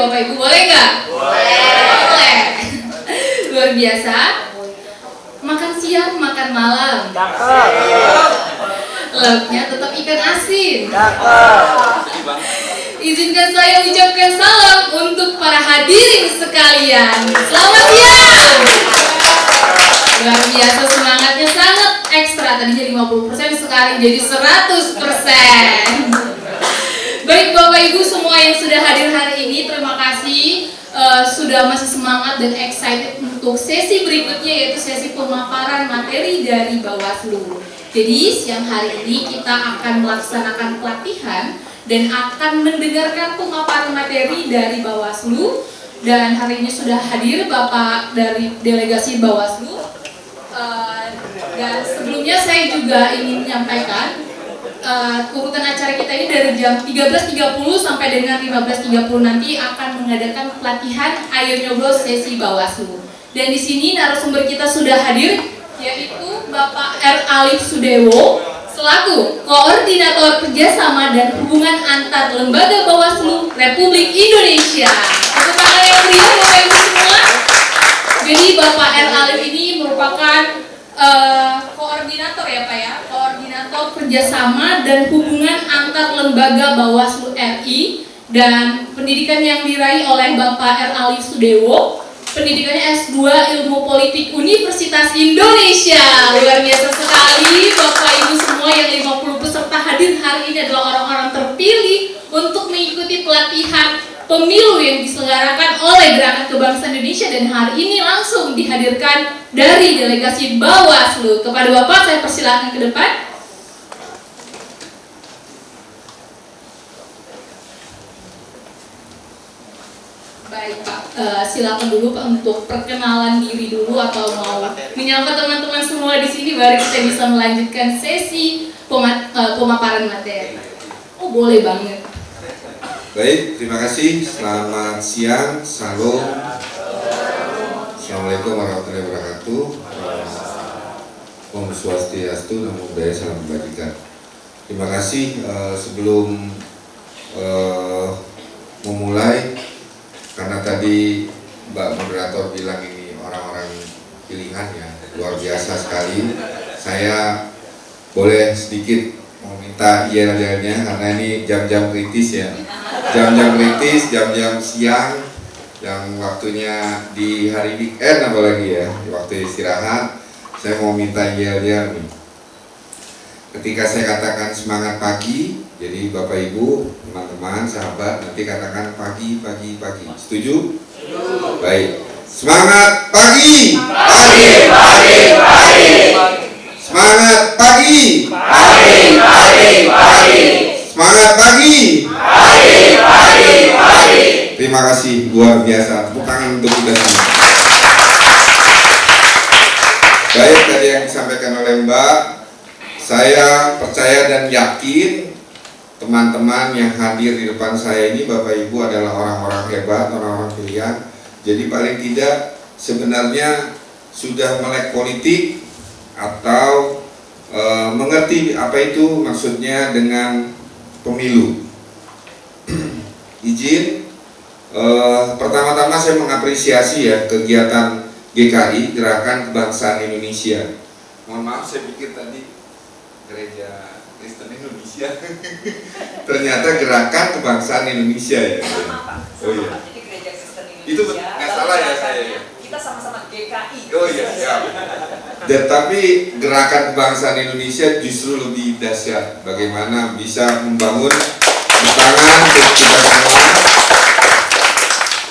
Bapak Ibu, boleh nggak? Boleh. Luar biasa. Makan siang, makan malam. Lauknya tetap ikan asin. Izinkan saya ucapkan salam untuk para hadirin sekalian. Selamat siang. Luar biasa, semangatnya sangat ekstra. Tadinya 50%, sekarang jadi 100%. Baik Bapak Ibu semua yang sudah hadir hari ini, terima kasih sudah masih semangat dan excited untuk sesi berikutnya, yaitu sesi pemaparan materi dari Bawaslu. Jadi siang hari ini kita akan melaksanakan pelatihan dan akan mendengarkan pemaparan materi dari Bawaslu. Dan hari ini sudah hadir Bapak dari delegasi Bawaslu. Dan sebelumnya saya juga ingin menyampaikan urutan acara kita ini dari jam 13.30 sampai dengan 15.30 nanti akan mengadakan pelatihan Ayo Nyoblos sesi Bawaslu. Dan di sini narasumber kita sudah hadir, yaitu Bapak R. Alif Sudewo selaku Koordinator Kerjasama dan Hubungan Antar Lembaga Bawaslu Republik Indonesia. Tepuk tangan yang meriah Bapak Ibu semua. Jadi Bapak R. Alif ini merupakan koordinator ya Pak ya, koordinator kerjasama dan hubungan antar lembaga Bawaslu RI, dan pendidikan yang diraih oleh Bapak R. Alif Sudewo, pendidikannya S2 Ilmu Politik Universitas Indonesia. Luar biasa sekali Bapak Ibu semua, yang 50 peserta hadir hari ini adalah orang-orang terpilih untuk mengikuti pelatihan pemilu yang diselenggarakan oleh Gerakan Kebangsaan Indonesia, dan hari ini langsung dihadirkan dari delegasi Bawaslu. Kepada Bapak saya persilakan ke depan. Baik Pak, silakan dulu Pak untuk perkenalan diri dulu, atau mau menyapa teman-teman semua di sini baru kita bisa melanjutkan sesi pemaparan materi. Oh boleh banget. Baik, terima kasih. Selamat siang, salam. Assalamualaikum warahmatullahi wabarakatuh. Om Swastiastu, Namo Buddhaya, salam kebajikan. Terima kasih. Sebelum memulai, karena tadi Mbak Moderator bilang ini orang-orang pilihan ya, luar biasa sekali. Saya boleh sedikit mau minta yel-yelnya karena ini jam-jam kritis ya. Jam-jam kritis, jam-jam siang, yang waktunya di hari weekend apalagi ya, waktu istirahat. Saya mau minta yel-yel nih. Ketika saya katakan semangat pagi, jadi Bapak Ibu, teman-teman, sahabat, nanti katakan pagi, pagi, pagi. Setuju? Setuju. Baik. Semangat pagi. Pagi, pagi, pagi. Semangat pagi. Pagi, pagi, pagi. Semangat pagi. Pagi, pagi, pagi. Terima kasih, luar biasa. Tepuk tangan untuk kita semua. Baik, tadi yang disampaikan oleh Mbak, saya percaya dan yakin teman-teman yang hadir di depan saya ini, Bapak Ibu, adalah orang-orang hebat, orang-orang pilihan. Jadi paling tidak sebenarnya sudah melek politik atau mengerti apa itu maksudnya dengan pemilu. Izin, pertama-tama saya mengapresiasi ya kegiatan GKI, Gerakan Kebangsaan Indonesia. Mohon maaf, saya pikir tadi Gereja Kristen Indonesia. Ternyata Gerakan Kebangsaan Indonesia ya. Oh iya. Jadi Gereja Kristen Indonesia. Itu nggak salah ya saya ya. Kita sama-sama GKI. Oh iya, siap. Dan tapi Gerakan Kebangsaan Indonesia justru lebih dahsyat. Bagaimana bisa membangun tangan untuk kita semua.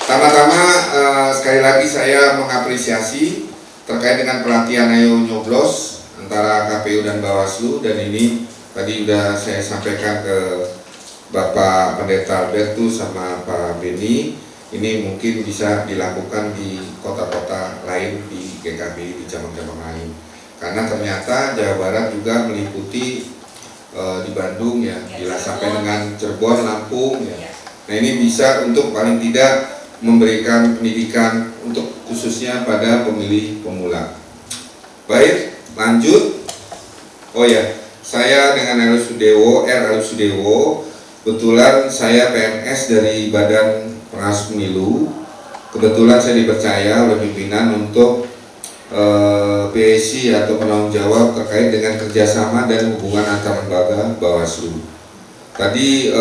Pertama-tama sekali lagi saya mengapresiasi terkait dengan pelatihan Ayo Nyoblos antara KPU dan Bawaslu, dan ini tadi sudah saya sampaikan ke Bapak Pendeta Albertus sama Pak Beni. Ini mungkin bisa dilakukan di kota-kota lain di GKB, di cabang-cabang lain. Karena ternyata Jawa Barat juga meliputi di Bandung ya, bila sampai dengan Cirebon, Lampung ya. Nah ini bisa untuk paling tidak memberikan pendidikan untuk khususnya pada pemilih pemula. Baik, lanjut. Oh ya, saya dengan R. Alif Sudewo, kebetulan saya PNS dari Badan pengawas pemilu. Kebetulan saya dipercaya oleh pimpinan untuk PSI atau penanggung jawab terkait dengan kerjasama dan hubungan antar lembaga Bawaslu. Tadi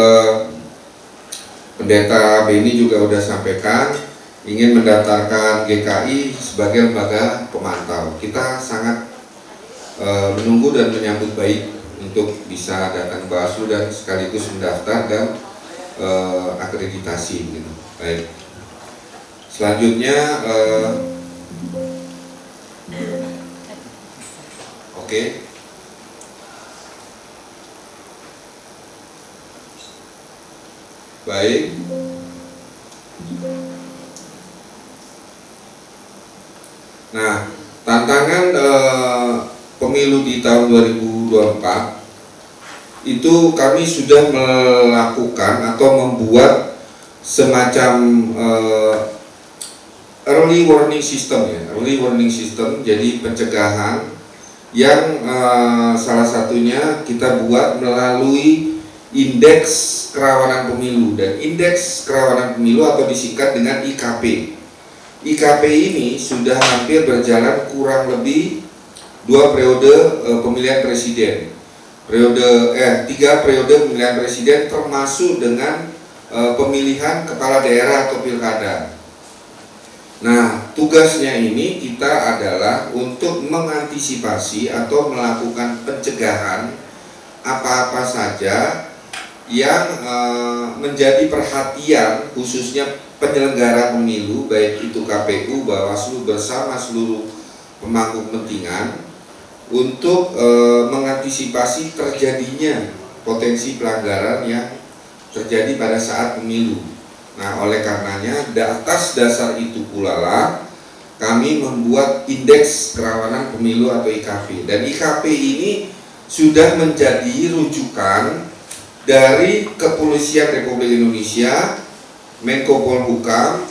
Pendeta Beni juga sudah sampaikan ingin mendaftarkan GKI sebagai lembaga pemantau. Kita sangat menunggu dan menyambut baik untuk bisa datang ke Bawaslu dan sekaligus mendaftar dan akreditasi. Gitu. Baik. Selanjutnya, oke. Baik. Nah, tantangan pemilu di tahun 2024 itu kami sudah melakukan atau membuat semacam early warning system ya, early warning system, jadi pencegahan yang salah satunya kita buat melalui indeks kerawanan pemilu, dan indeks kerawanan pemilu atau disingkat dengan IKP. IKP ini sudah hampir berjalan kurang lebih 2 periode pemilihan presiden, tiga periode pemilihan presiden termasuk dengan pemilihan kepala daerah atau pilkada. Nah, tugasnya ini kita adalah untuk mengantisipasi atau melakukan pencegahan apa-apa saja yang menjadi perhatian khususnya penyelenggara pemilu, baik itu KPU, Bawaslu bersama seluruh pemangku kepentingan, untuk mengantisipasi terjadinya potensi pelanggaran yang terjadi pada saat pemilu. Nah, oleh karenanya atas dasar itu pula lah kami membuat indeks kerawanan pemilu atau IKP, dan IKP ini sudah menjadi rujukan dari Kepolisian Republik Indonesia, Menko Polhukam.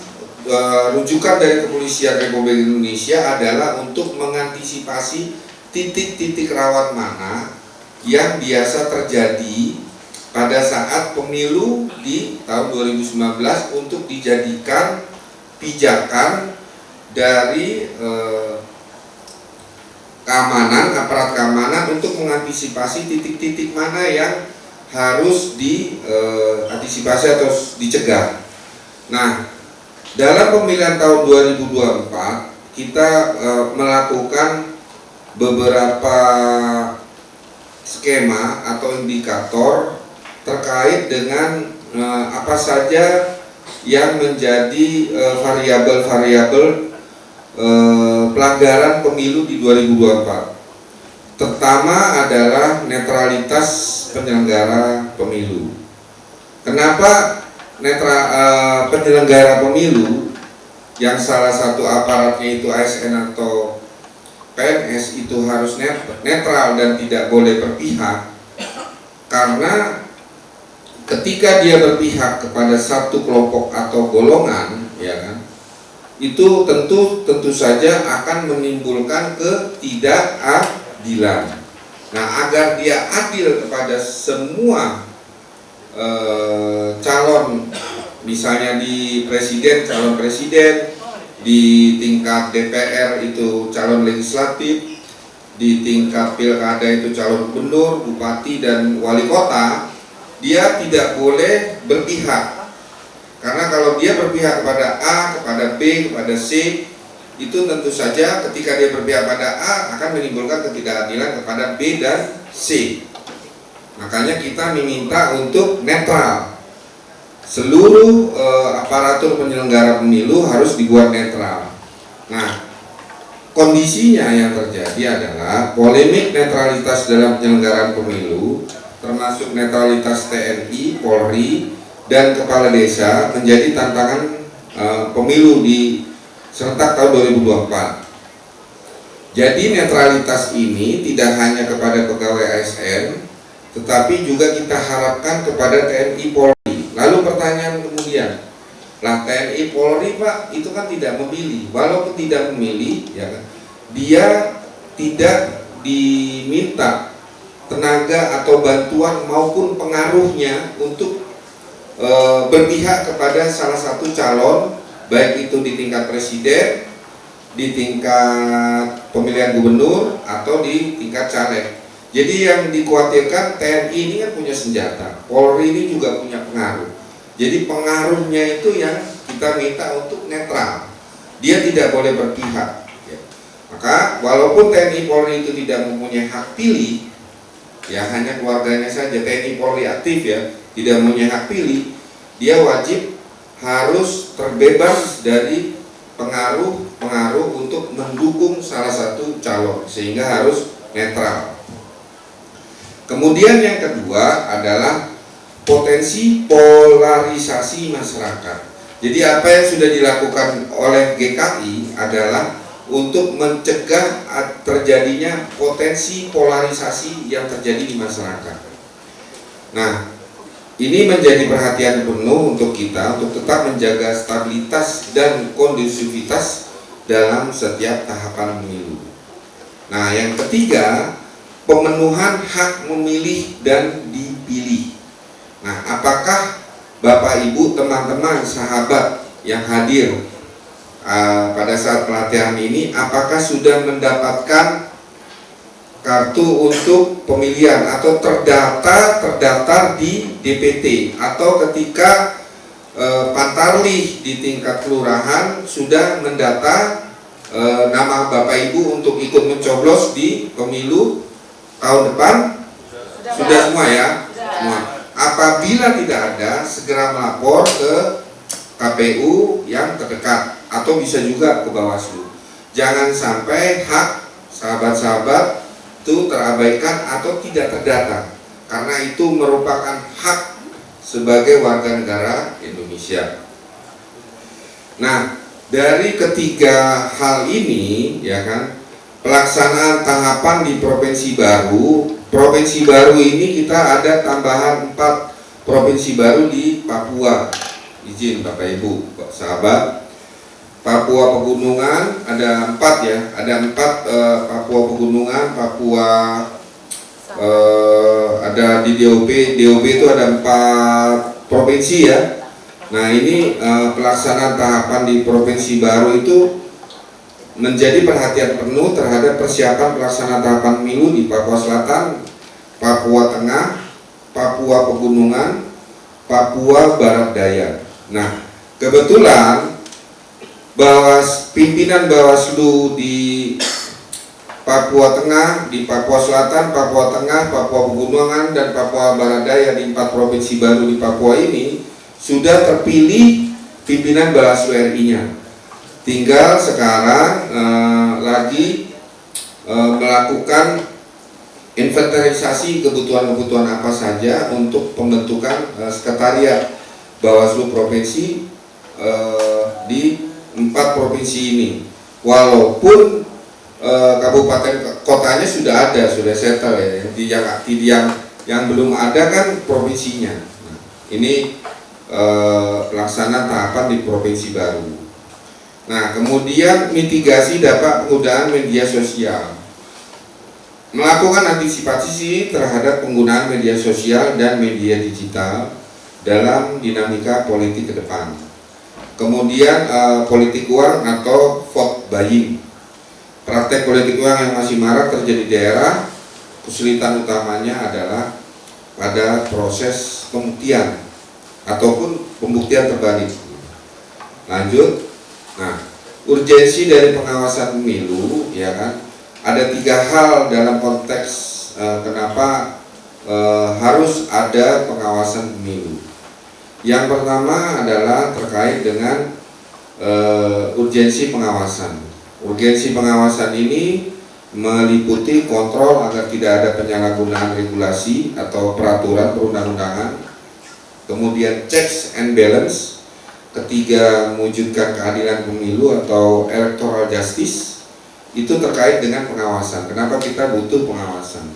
Rujukan dari Kepolisian Republik Indonesia adalah untuk mengantisipasi titik-titik rawan mana yang biasa terjadi pada saat pemilu di tahun 2019 untuk dijadikan pijakan dari keamanan, aparat keamanan untuk mengantisipasi titik-titik mana yang harus diantisipasi atau dicegah. Nah, dalam pemilihan tahun 2024 kita melakukan beberapa skema atau indikator terkait dengan apa saja yang menjadi variabel-variabel pelanggaran pemilu di 2024. Pertama adalah netralitas penyelenggara pemilu. Kenapa penyelenggara pemilu yang salah satu aparatnya itu ASN atau PNS itu harus netral dan tidak boleh berpihak? Karena ketika dia berpihak kepada satu kelompok atau golongan, ya kan, itu tentu saja akan menimbulkan ketidakadilan. Nah, agar dia adil kepada semua calon, misalnya di presiden, calon presiden, di tingkat DPR itu calon legislatif, di tingkat pilkada itu calon gubernur, bupati, dan wali kota, dia tidak boleh berpihak. Karena kalau dia berpihak kepada A, kepada B, kepada C, itu tentu saja ketika dia berpihak pada A akan menimbulkan ketidakadilan kepada B dan C. Makanya kita meminta untuk netral. Seluruh aparatur penyelenggara pemilu harus dibuat netral. Nah, kondisinya yang terjadi adalah polemik netralitas dalam penyelenggaraan pemilu, termasuk netralitas TNI, Polri, dan kepala desa menjadi tantangan pemilu di serentak tahun 2024. Jadi netralitas ini tidak hanya kepada pegawai ASN, tetapi juga kita harapkan kepada TNI, Polri. Lalu pertanyaan kemudian, lah TNI, Polri Pak itu kan tidak memilih. Walaupun tidak memilih, ya kan, dia tidak diminta tenaga atau bantuan maupun pengaruhnya untuk berpihak kepada salah satu calon, baik itu di tingkat presiden, di tingkat pemilihan gubernur, atau di tingkat caleg. Jadi yang dikhawatirkan TNI ini kan punya senjata, Polri ini juga punya pengaruh. Jadi pengaruhnya itu yang kita minta untuk netral, dia tidak boleh berpihak. Maka walaupun TNI Polri itu tidak mempunyai hak pilih, ya hanya keluarganya saja, TNI Polri aktif ya, tidak mempunyai hak pilih, dia wajib harus terbebas dari pengaruh untuk mendukung salah satu calon, sehingga harus netral. Kemudian yang kedua adalah potensi polarisasi masyarakat. Jadi apa yang sudah dilakukan oleh GKI adalah untuk mencegah terjadinya potensi polarisasi yang terjadi di masyarakat. Nah, ini menjadi perhatian penuh untuk kita untuk tetap menjaga stabilitas dan kondusivitas dalam setiap tahapan pemilu. Nah, yang ketiga, pemenuhan hak memilih dan dipilih. Nah, apakah Bapak Ibu, teman-teman, sahabat yang hadir pada saat pelatihan ini, apakah sudah mendapatkan kartu untuk pemilihan atau terdaftar di DPT, atau ketika Pantarlih di tingkat kelurahan sudah mendata nama Bapak Ibu untuk ikut mencoblos di pemilu tahun depan? Sudah semua ya? Semua. Apabila tidak ada, segera melapor ke KPU yang terdekat atau bisa juga ke Bawaslu. Jangan sampai hak sahabat-sahabat itu terabaikan atau tidak terdata, karena itu merupakan hak sebagai warga negara Indonesia. Nah, dari ketiga hal ini, ya kan, pelaksanaan tahapan di provinsi baru ini kita ada tambahan 4 provinsi baru di Papua. Izin Bapak Ibu, sahabat, Papua Pegunungan ada 4 ya, ada 4 Papua Pegunungan, Papua ada di DOP itu ada 4 provinsi ya. Nah, ini pelaksanaan tahapan di provinsi baru itu menjadi perhatian penuh terhadap persiapan pelaksanaan tahapan pemilu di Papua Selatan, Papua Tengah, Papua Pegunungan, Papua Barat Daya. Nah, kebetulan pimpinan Bawaslu di Papua Tengah, di Papua Selatan, Papua Tengah, Papua Pegunungan, dan Papua Barat Daya di 4 provinsi baru di Papua ini sudah terpilih pimpinan Bawaslu RI-nya. Tinggal sekarang lagi melakukan inventarisasi kebutuhan-kebutuhan apa saja untuk pembentukan sekretariat Bawaslu provinsi di 4 provinsi ini. Walaupun kabupaten kotanya sudah ada, sudah settle ya. Yang belum ada kan provinsinya. Nah, ini pelaksanaan tahapan di provinsi baru. Nah, kemudian mitigasi dampak penggunaan media sosial. Melakukan antisipasi terhadap penggunaan media sosial dan media digital dalam dinamika politik ke depan. Kemudian politik uang atau vote buying. Praktek politik uang yang masih marak terjadi di daerah, kesulitan utamanya adalah pada proses pembuktian ataupun pembuktian terbalik. Lanjut. Nah, urgensi dari pengawasan pemilu, ya kan? Ada 3 hal dalam konteks kenapa harus ada pengawasan pemilu. Yang pertama adalah terkait dengan urgensi pengawasan. Urgensi pengawasan ini meliputi kontrol agar tidak ada penyalahgunaan regulasi atau peraturan perundang-undangan. Kemudian checks and balance. Ketiga, mewujudkan keadilan pemilu atau electoral justice. Itu terkait dengan pengawasan. Kenapa kita butuh pengawasan?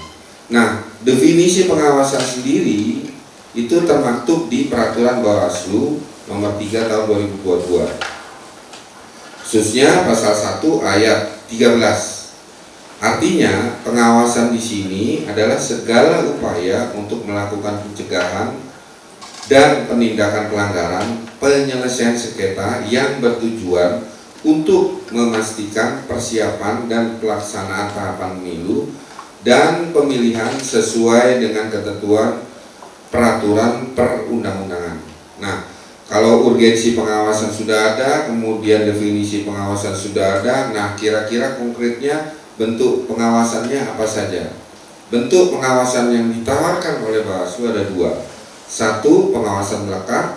Nah, definisi pengawasan sendiri itu termaktub di Peraturan Bawaslu nomor 3 tahun 2022. Khususnya pasal 1 ayat 13. Artinya, pengawasan di sini adalah segala upaya untuk melakukan pencegahan dan penindakan pelanggaran penyelesaian sengketa yang bertujuan untuk memastikan persiapan dan pelaksanaan tahapan pemilu dan pemilihan sesuai dengan ketentuan peraturan perundang-undangan. Nah, kalau urgensi pengawasan sudah ada, kemudian definisi pengawasan sudah ada, nah kira-kira konkretnya bentuk pengawasannya apa saja? Bentuk pengawasan yang ditawarkan oleh Bawaslu ada dua. Satu, pengawasan melekat,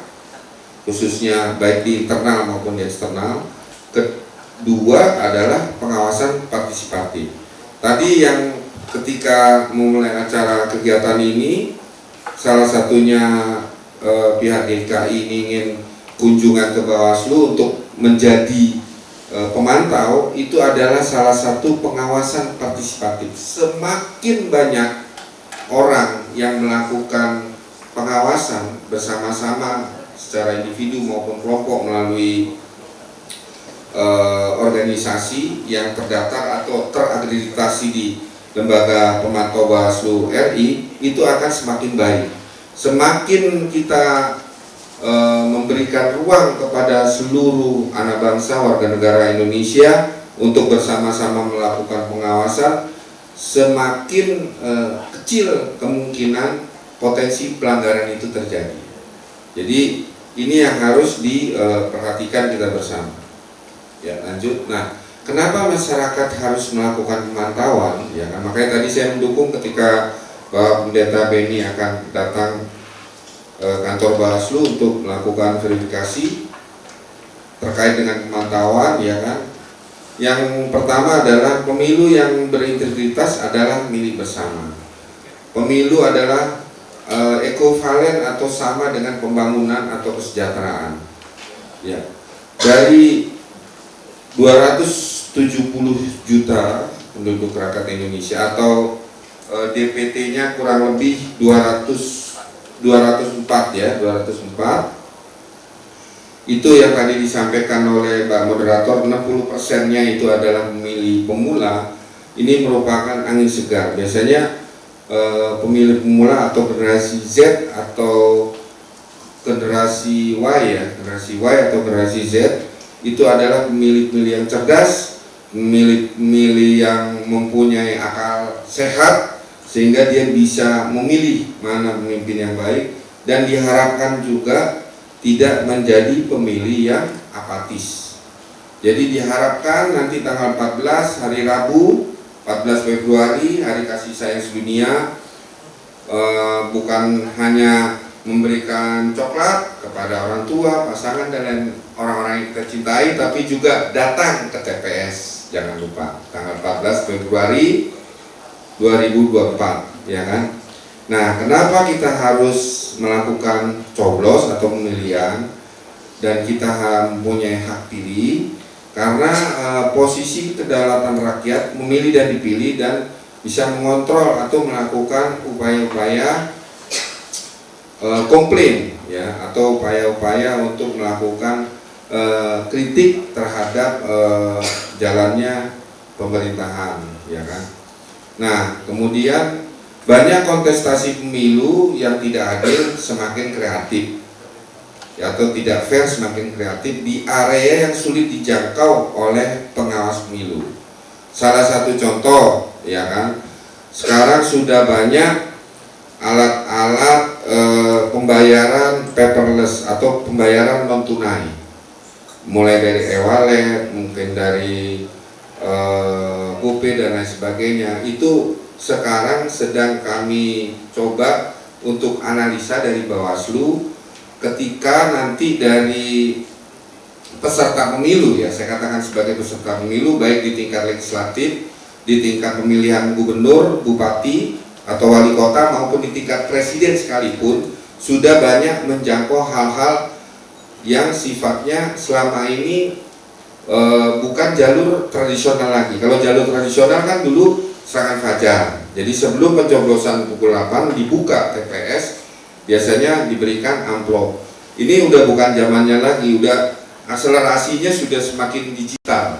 khususnya baik di internal maupun di eksternal. Kedua adalah pengawasan partisipatif. Tadi yang ketika memulai acara kegiatan ini, salah satunya pihak DKI ingin kunjungan ke Bawaslu untuk menjadi pemantau, itu adalah salah satu pengawasan partisipatif. Semakin banyak orang yang melakukan pengawasan bersama-sama secara individu maupun kelompok melalui organisasi yang terdaftar atau terakreditasi di Lembaga Pemantau Bawaslu RI, itu akan semakin baik. Semakin kita memberikan ruang kepada seluruh anak bangsa warga negara Indonesia untuk bersama-sama melakukan pengawasan, semakin kecil kemungkinan potensi pelanggaran itu terjadi. Jadi ini yang harus diperhatikan kita bersama. Ya, lanjut. Nah, kenapa masyarakat harus melakukan pemantauan? Ya, kan? Makanya tadi saya mendukung ketika Bapak Pendeta Beni akan datang kantor Bawaslu untuk melakukan verifikasi terkait dengan pemantauan, ya kan. Yang pertama adalah pemilu yang berintegritas adalah milik bersama. Pemilu adalah ekivalen atau sama dengan pembangunan atau kesejahteraan. Ya. Dari 270 juta penduduk rakyat Indonesia atau DPT-nya kurang lebih 204 ya, 204. Itu yang tadi disampaikan oleh Pak Moderator, 60%-nya itu adalah pemilih pemula. Ini merupakan angin segar. Biasanya pemilih pemula atau generasi Z atau generasi Y ya, generasi Y atau generasi Z itu adalah pemilih-pemilih yang cerdas, pemilih yang mempunyai akal sehat, sehingga dia bisa memilih mana pemimpin yang baik, dan diharapkan juga tidak menjadi pemilih yang apatis. Jadi diharapkan nanti tanggal 14 hari Rabu, 14 Februari, hari kasih sayang sedunia, bukan hanya memberikan coklat kepada orang tua, pasangan, dan orang-orang yang kita cintai, tapi juga datang ke TPS. Jangan lupa tanggal 14 Februari 2024, ya kan? Nah, kenapa kita harus melakukan coblos atau pemilihan dan kita mempunyai hak pilih? Karena posisi kedaulatan rakyat memilih dan dipilih dan bisa mengontrol atau melakukan upaya-upaya komplain ya, atau upaya-upaya untuk melakukan kritik terhadap jalannya pemerintahan, ya kan? Nah, kemudian banyak kontestasi pemilu yang tidak adil semakin kreatif ya, atau tidak fair semakin kreatif di area yang sulit dijangkau oleh pengawas pemilu. Salah satu contoh, ya kan, sekarang sudah banyak alat-alat pembayaran paperless atau pembayaran non tunai, mulai dari e-wallet, mungkin dari GoPay dan lain sebagainya. Itu sekarang sedang kami coba untuk analisa dari Bawaslu ketika nanti dari peserta pemilu, ya saya katakan sebagai peserta pemilu, baik di tingkat legislatif, di tingkat pemilihan gubernur, bupati atau wali kota, maupun di tingkat presiden sekalipun, sudah banyak menjangkau hal-hal yang sifatnya selama ini bukan jalur tradisional lagi. Kalau jalur tradisional kan dulu serangan fajar. Jadi sebelum pencoblosan pukul 8 dibuka TPS, biasanya diberikan amplop. Ini udah bukan zamannya lagi, udah akselerasinya sudah semakin digital.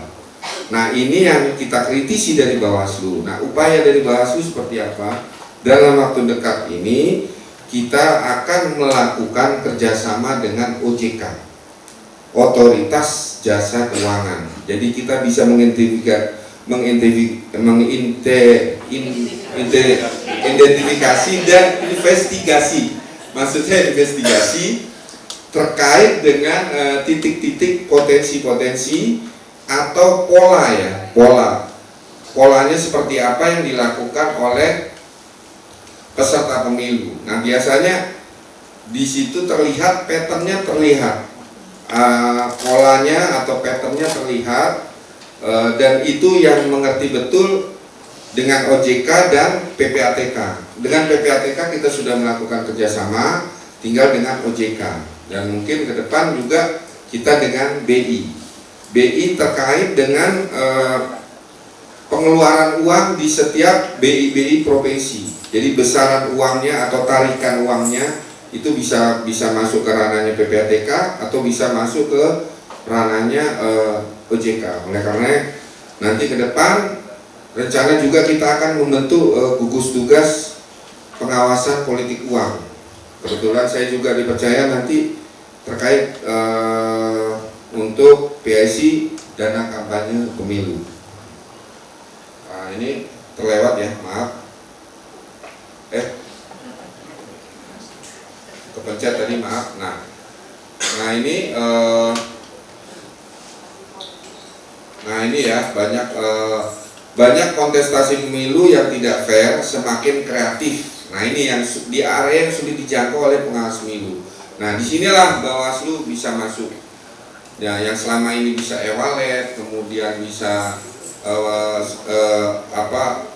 Nah, ini yang kita kritisi dari Bawaslu. Nah, upaya dari Bawaslu seperti apa? Dalam waktu dekat ini kita akan melakukan kerjasama dengan OJK, Otoritas Jasa Keuangan. Jadi kita bisa identifikasi dan investigasi, maksudnya investigasi terkait dengan titik-titik potensi-potensi atau pola ya, polanya seperti apa yang dilakukan oleh peserta pemilu. Nah biasanya di situ terlihat patternnya, polanya atau patternnya terlihat, dan itu yang mengerti betul dengan OJK dan PPATK. Dengan PPATK kita sudah melakukan kerjasama, tinggal dengan OJK, dan mungkin ke depan juga kita dengan BI terkait dengan pengeluaran uang di setiap BI provinsi. Jadi besaran uangnya atau tarikan uangnya itu bisa masuk ke ranahnya PPATK atau bisa masuk ke ranahnya OJK. Oleh karena nanti ke depan rencana juga kita akan membentuk gugus tugas pengawasan politik uang. Kebetulan saya juga dipercaya nanti terkait untuk PIC dana kampanye pemilu. Nah, ini terlewat ya, maaf. Kepencet tadi, maaf. Nah ini ya banyak kontestasi pemilu yang tidak fair, semakin kreatif. Nah ini yang di area yang sulit dijangkau oleh pengawas pemilu. Nah disinilah Bawaslu bisa masuk. Ya, yang selama ini bisa e-wallet, kemudian bisa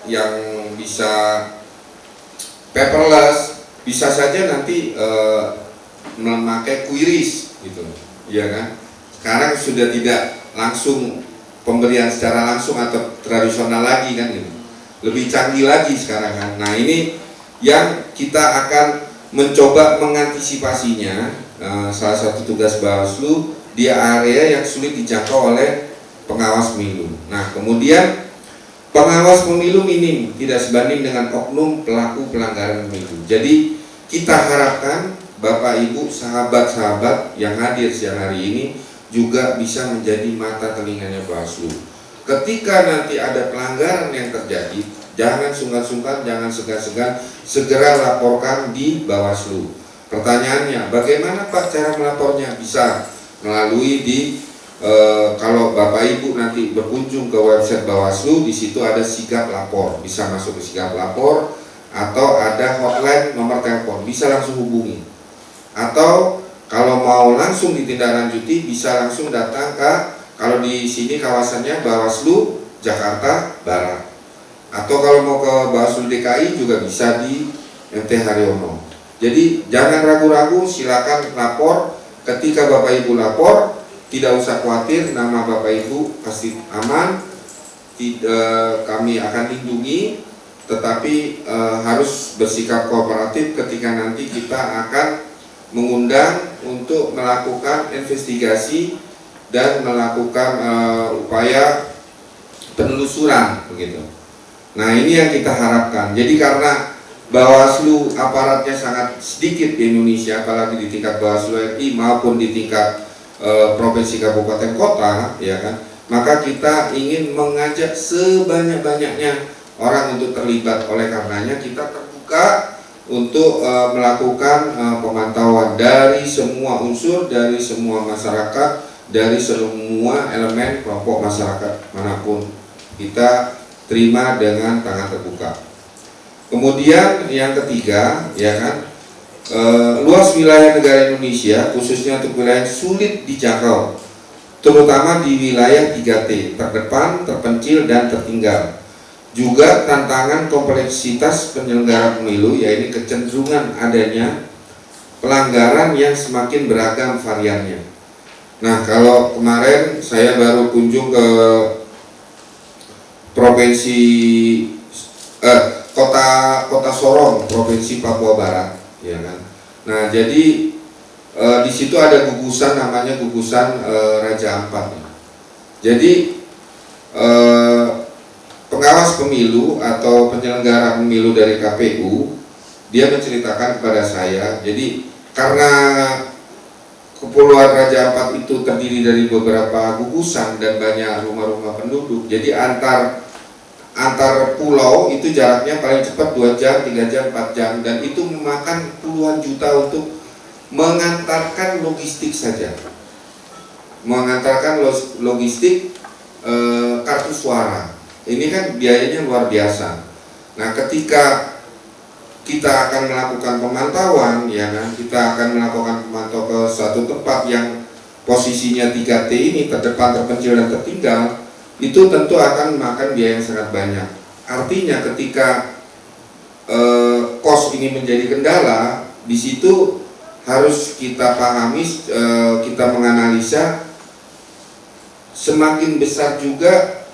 yang bisa paperless, bisa saja nanti memakai QRIS gitu, ya kan? Sekarang sudah tidak langsung pemberian secara langsung atau tradisional lagi kan gitu. Lebih canggih lagi sekarang kan. Nah, ini yang kita akan mencoba mengantisipasinya. Salah satu tugas Bawaslu di area yang sulit dijangkau oleh pengawas pemilu. Nah, kemudian pengawas pemilu minim, tidak sebanding dengan oknum pelaku pelanggaran pemilu. Jadi kita harapkan Bapak Ibu sahabat-sahabat yang hadir siang hari ini juga bisa menjadi mata telinganya Bawaslu. Ketika nanti ada pelanggaran yang terjadi, jangan sungkan-sungkan, jangan segan-segan, segera laporkan di Bawaslu. Pertanyaannya, bagaimana Pak cara melapornya? Bisa melalui kalau Bapak Ibu nanti berkunjung ke website Bawaslu, di situ ada sigap lapor, bisa masuk ke sigap lapor, atau ada hotline nomor telepon, bisa langsung hubungi. Atau kalau mau langsung ditindaklanjuti, bisa langsung datang ke, kalau di sini kawasannya Bawaslu Jakarta Barat. Atau kalau mau ke Bawaslu DKI juga bisa di MT Haryono. Jadi jangan ragu-ragu, silakan lapor. Ketika Bapak Ibu lapor, tidak usah khawatir, nama Bapak Ibu pasti aman. Kami akan lindungi, tetapi harus bersikap kooperatif ketika nanti kita akan mengundang untuk melakukan investigasi dan melakukan upaya penelusuran begitu. Nah, ini yang kita harapkan. Jadi karena Bawaslu aparatnya sangat sedikit di Indonesia, apalagi di tingkat Bawaslu RI maupun di tingkat provinsi kabupaten kota, ya kan, maka kita ingin mengajak sebanyak-banyaknya orang untuk terlibat. Oleh karenanya kita terbuka untuk melakukan pemantauan dari semua unsur, dari semua masyarakat, dari semua elemen kelompok masyarakat manapun, kita terima dengan tangan terbuka. Kemudian yang ketiga, ya kan, luas wilayah negara Indonesia, khususnya untuk wilayah sulit dijangkau, terutama di wilayah 3T, terdepan, terpencil, dan tertinggal. Juga tantangan kompleksitas penyelenggara pemilu, yaitu kecenderungan adanya pelanggaran yang semakin beragam variannya. Nah, kalau kemarin saya baru kunjung ke provinsi kota Sorong, provinsi Papua Barat, ya kan. Nah, jadi di situ ada gugusan namanya gugusan Raja Ampat. Jadi pengawas pemilu atau penyelenggara pemilu dari KPU dia menceritakan kepada saya, jadi karena Kepulauan Raja Ampat itu terdiri dari beberapa gugusan dan banyak rumah-rumah penduduk, jadi antar pulau itu jaraknya paling cepat 2 jam, 3 jam, 4 jam, dan itu memakan puluhan juta untuk mengantarkan logistik saja, mengantarkan logistik kartu suara. Ini kan biayanya luar biasa. Nah, ketika kita akan melakukan pemantauan, ya kan, kita akan melakukan pemantau ke suatu tempat yang posisinya 3T ini, terdepan, terpencil, dan tertinggal, itu tentu akan memakan biaya yang sangat banyak. Artinya ketika kos ini menjadi kendala, di situ harus kita pahami, kita menganalisa semakin besar juga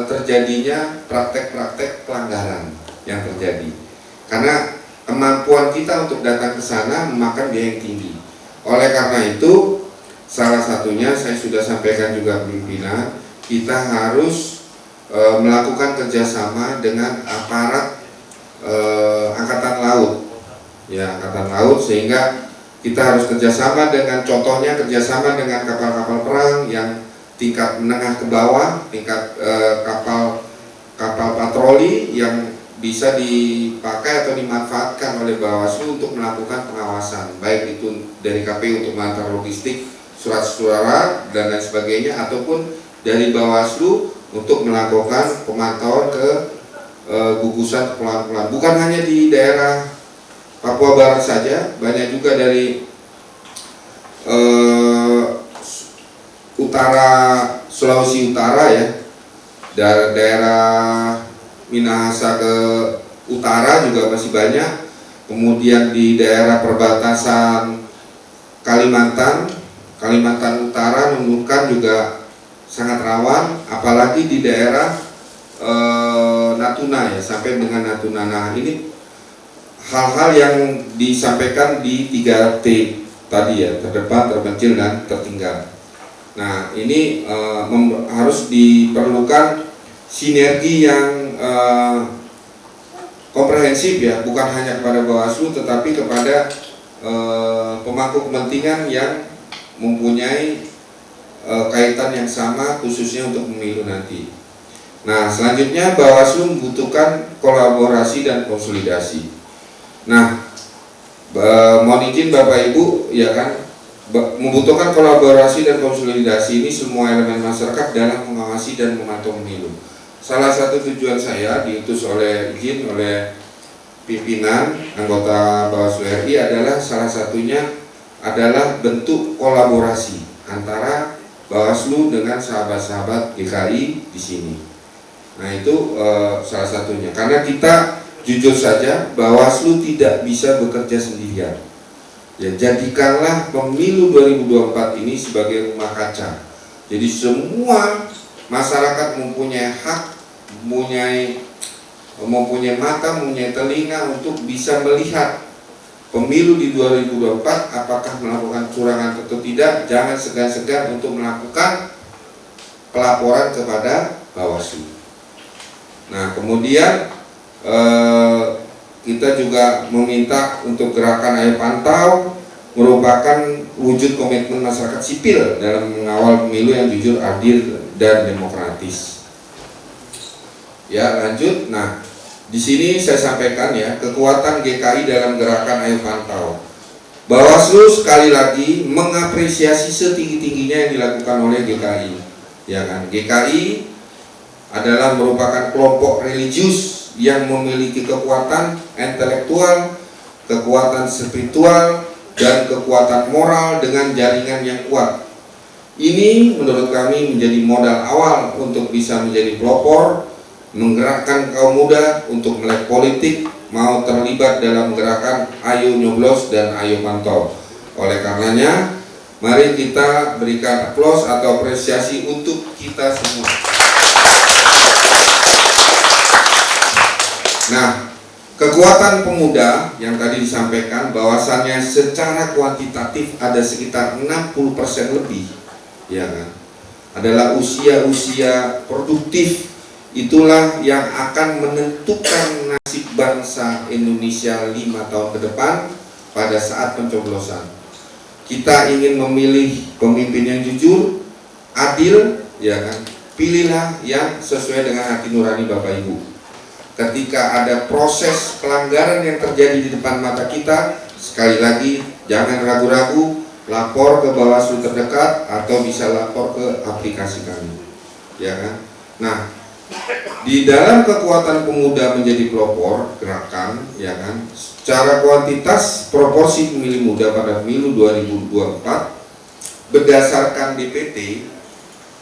terjadinya praktek-praktek pelanggaran yang terjadi. Karena kemampuan kita untuk datang ke sana memakan biaya yang tinggi. Oleh karena itu, salah satunya saya sudah sampaikan juga pimpinan, kita harus melakukan kerjasama dengan aparat Angkatan Laut, ya, Angkatan Laut, sehingga kita harus kerjasama dengan, contohnya kerjasama dengan kapal-kapal perang yang tingkat menengah ke bawah, tingkat kapal patroli yang bisa dipakai atau dimanfaatkan oleh Bawaslu untuk melakukan pengawasan, baik itu dari KPU untuk mengantar logistik, surat suara dan lain sebagainya, ataupun dari Bawaslu untuk melakukan pemantauan ke gugusan kepulauan-kepulauan. Bukan hanya di daerah Papua Barat saja, banyak juga dari utara Sulawesi Utara, ya, daerah Minahasa ke utara juga masih banyak. Kemudian di daerah perbatasan Kalimantan Utara, Nunukan juga sangat rawan, apalagi di daerah Natuna, ya, sampai dengan Natuna. Nah, ini hal-hal yang disampaikan di 3T tadi, ya, terdepan, terpencil, dan tertinggal. Nah, ini harus diperlukan sinergi yang komprehensif, ya, bukan hanya kepada Bawaslu tetapi kepada pemangku kepentingan yang mempunyai kaitan yang sama, khususnya untuk pemilu nanti. Nah, selanjutnya Bawaslu membutuhkan kolaborasi dan konsolidasi. Nah, mohon izin Bapak Ibu, ya kan, membutuhkan kolaborasi dan konsolidasi ini semua elemen masyarakat dalam mengawasi dan memantau pemilu. Salah satu tujuan saya diutus oleh pimpinan anggota Bawaslu RI adalah, salah satunya adalah bentuk kolaborasi antara Bawaslu dengan sahabat-sahabat GKI di sini. Nah, itu salah satunya. Karena kita jujur saja, Bawaslu tidak bisa bekerja sendirian. Ya, jadikanlah pemilu 2024 ini sebagai rumah kaca. Jadi semua masyarakat mempunyai hak, mempunyai mata, mempunyai telinga untuk bisa melihat pemilu di 2024 apakah melakukan curangan atau tidak. Jangan segan-segan untuk melakukan pelaporan kepada Bawaslu. Nah, kemudian kita juga meminta untuk gerakan Ayo Pantau merupakan wujud komitmen masyarakat sipil dalam mengawal pemilu yang jujur, adil, dan demokratis. Ya, lanjut. Nah, di sini saya sampaikan, ya, kekuatan GKI dalam gerakan Ayo Pantau. Bawaslu sekali lagi mengapresiasi setinggi-tingginya yang dilakukan oleh GKI. Ya kan, GKI adalah merupakan kelompok religius yang memiliki kekuatan intelektual, kekuatan spiritual, dan kekuatan moral dengan jaringan yang kuat. Ini menurut kami menjadi modal awal untuk bisa menjadi pelopor, menggerakkan kaum muda untuk melek politik, mau terlibat dalam gerakan Ayo Nyoblos dan Ayo Pantau. Oleh karenanya, mari kita berikan aplaus atau apresiasi untuk kita semua. Nah, kekuatan pemuda yang tadi disampaikan bahwasannya secara kuantitatif ada sekitar 60% lebih, ya kan, adalah usia-usia produktif itulah yang akan menentukan nasib bangsa Indonesia 5 tahun ke depan pada saat pencoblosan. Kita ingin memilih pemimpin yang jujur, adil, ya kan? Pilihlah yang sesuai dengan hati nurani Bapak Ibu. Ketika ada proses pelanggaran yang terjadi di depan mata kita, sekali lagi jangan ragu-ragu, lapor ke Bawaslu terdekat atau bisa lapor ke aplikasi kami, ya kan? Nah, di dalam kekuatan pemuda menjadi pelopor gerakan, ya kan, secara kuantitas proporsi pemilih muda pada pemilu 2024 berdasarkan DPT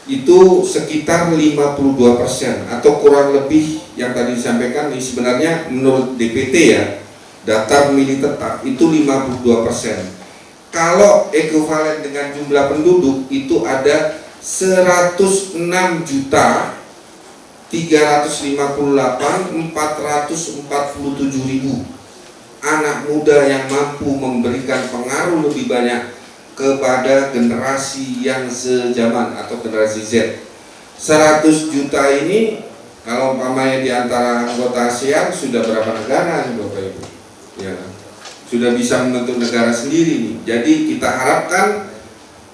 itu sekitar 52% atau kurang lebih yang tadi disampaikan. Ini sebenarnya menurut DPT ya, daftar pemilih tetap itu 52%. Kalau ekuivalen dengan jumlah penduduk itu ada 106.358.447.000 anak muda yang mampu memberikan pengaruh lebih banyak kepada generasi yang sejaman atau generasi Z. 100 juta ini kalau umpamanya di antara anggota ASEAN sudah berapa negara nih Bapak Ibu? Ya, sudah bisa membentuk negara sendiri nih. Jadi kita harapkan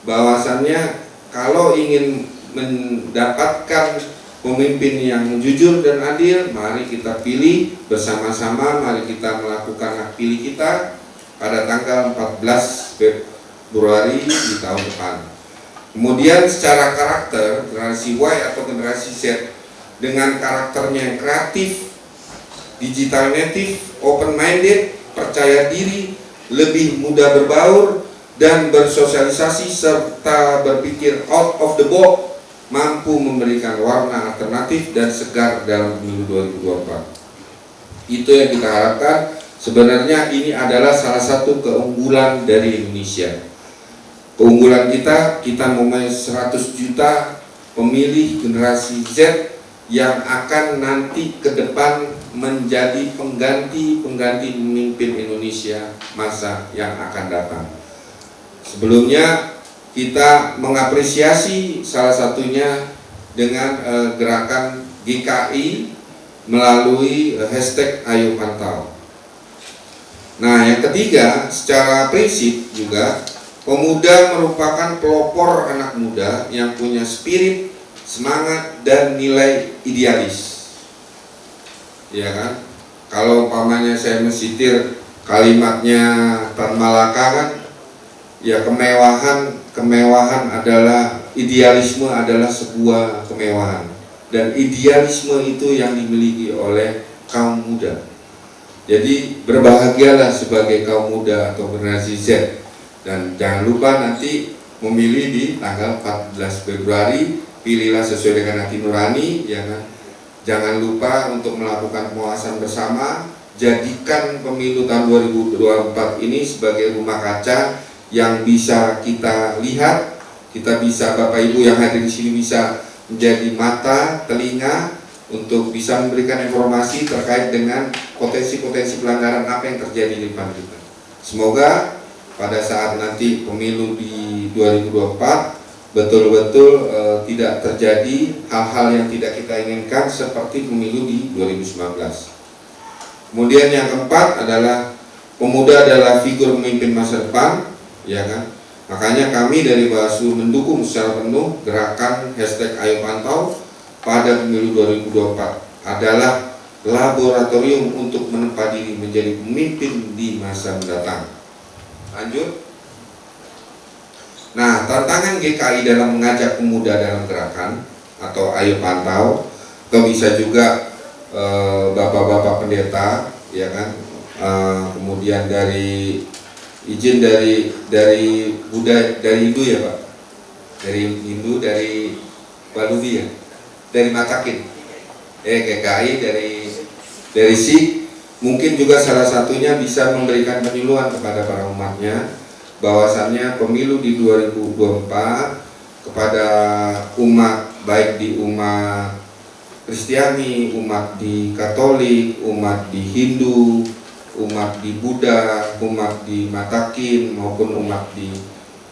bahwasannya kalau ingin mendapatkan pemimpin yang jujur dan adil, mari kita pilih bersama-sama, mari kita melakukan hak pilih kita pada tanggal 14 Februari di tahun depan. Kemudian secara karakter, generasi Y atau generasi Z dengan karakternya yang kreatif, digital native, open minded, percaya diri, lebih mudah berbaur dan bersosialisasi serta berpikir out of the box, mampu memberikan warna alternatif dan segar dalam pemilu 2024. Itu yang kita harapkan. Sebenarnya ini adalah salah satu keunggulan dari Indonesia. Keunggulan kita mempunyai 100 juta pemilih generasi Z yang akan nanti ke depan menjadi pengganti pemimpin Indonesia masa yang akan datang. Sebelumnya kita mengapresiasi salah satunya dengan gerakan GKI melalui hashtag Ayo Pantau. Nah, yang ketiga, secara prinsip juga pemuda merupakan pelopor anak muda yang punya spirit, semangat dan nilai idealis. Ya kan? Kalau umpamanya saya mensitir kalimatnya Tan Malaka kan, ya kemewahan adalah, idealisme adalah sebuah kemewahan, dan idealisme itu yang dimiliki oleh kaum muda. Jadi berbahagialah sebagai kaum muda atau generasi Z, dan jangan lupa nanti memilih di tanggal 14 Februari, pilihlah sesuai dengan hati nurani, ya kan? Jangan lupa untuk melakukan pengawasan bersama, jadikan pemilu tahun 2024 ini sebagai rumah kaca yang bisa kita lihat, kita bisa, Bapak Ibu yang hadir di sini bisa menjadi mata, telinga untuk bisa memberikan informasi terkait dengan potensi-potensi pelanggaran apa yang terjadi di depan kita. Semoga pada saat nanti pemilu di 2024 betul-betul tidak terjadi hal-hal yang tidak kita inginkan seperti pemilu di 2019. Kemudian yang keempat adalah pemuda adalah figur pemimpin masa depan, ya kan? Makanya kami dari Bawaslu mendukung secara penuh gerakan hashtag Ayo Pantau pada pemilu 2024 adalah laboratorium untuk menempa diri menjadi pemimpin di masa mendatang. Lanjut. Nah, tantangan GKI dalam mengajak pemuda dalam gerakan atau Ayo Pantau, atau bisa juga bapak-bapak pendeta, ya kan, kemudian dari izin dari Buddha, dari Hindu ya Pak, dari Hindu, dari Balubi ya, dari Matakin, GKI dari Sikh, mungkin juga salah satunya bisa memberikan penyuluhan kepada para umatnya bahwasannya pemilu di 2024 kepada umat, baik di umat Kristiani, umat di Katolik, umat di Hindu, umat di Buddha, umat di Matakin maupun umat di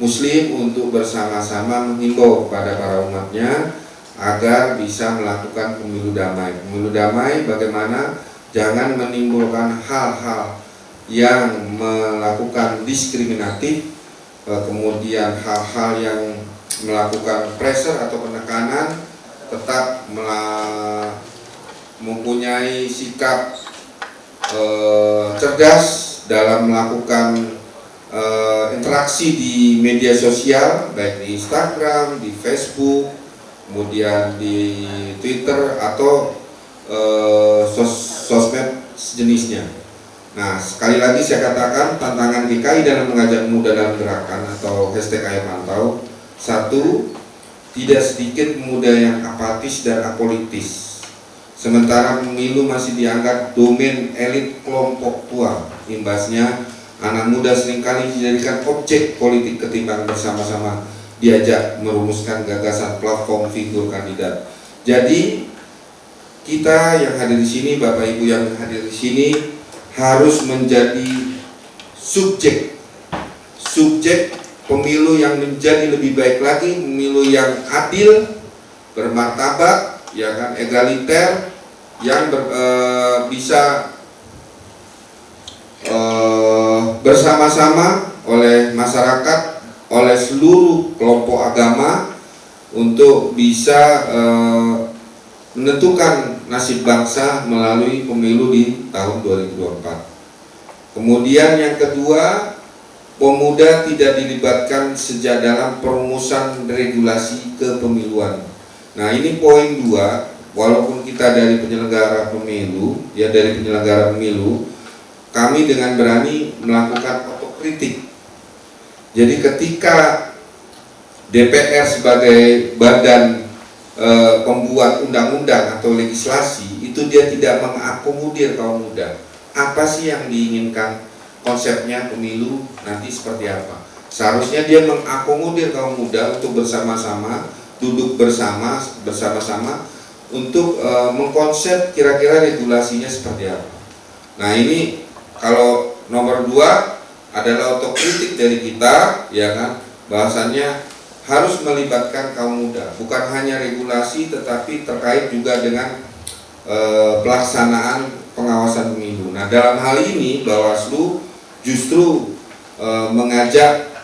Muslim, untuk bersama-sama menghimbau kepada para umatnya agar bisa melakukan pemilu damai. Pemilu damai bagaimana? Jangan menimbulkan hal-hal yang melakukan diskriminatif, kemudian hal-hal yang melakukan pressure atau penekanan, tetap mempunyai sikap cerdas dalam melakukan interaksi di media sosial, baik di Instagram, di Facebook, kemudian di Twitter atau sosmed sejenisnya. Nah, sekali lagi saya katakan tantangan GKI dalam mengajak pemuda dalam gerakan atau hashtag Ayo Pantau. Satu, tidak sedikit pemuda yang apatis dan apolitis. Sementara pemilu masih dianggap domain elit kelompok tua. Imbasnya, anak muda seringkali dijadikan objek politik ketimbang bersama-sama diajak merumuskan gagasan platform figur kandidat. Jadi kita yang hadir di sini, Bapak Ibu yang hadir di sini harus menjadi subjek pemilu yang menjadi lebih baik lagi, pemilu yang adil, bermartabat, ya kan, egaliter, yang bisa bersama-sama oleh masyarakat, oleh seluruh kelompok agama untuk bisa menentukan nasib bangsa melalui pemilu di tahun 2024. Kemudian yang kedua, pemuda tidak dilibatkan sejak dalam perumusan regulasi kepemiluan. Nah, ini poin 2, walaupun kita dari penyelenggara pemilu, kami dengan berani melakukan otokritik. Jadi ketika DPR sebagai badan pembuat undang-undang atau legislasi itu dia tidak mengakomodir kaum muda. Apa sih yang diinginkan? Konsepnya pemilu nanti seperti apa? Seharusnya dia mengakomodir kaum muda untuk bersama-sama, duduk bersama-sama untuk mengkonsep kira-kira regulasinya seperti apa. Nah, ini kalau nomor 2 adalah otokritik dari kita, ya kan, bahwasannya harus melibatkan kaum muda, bukan hanya regulasi tetapi terkait juga dengan pelaksanaan pengawasan pemilu. Nah, dalam hal ini Bawaslu justru mengajak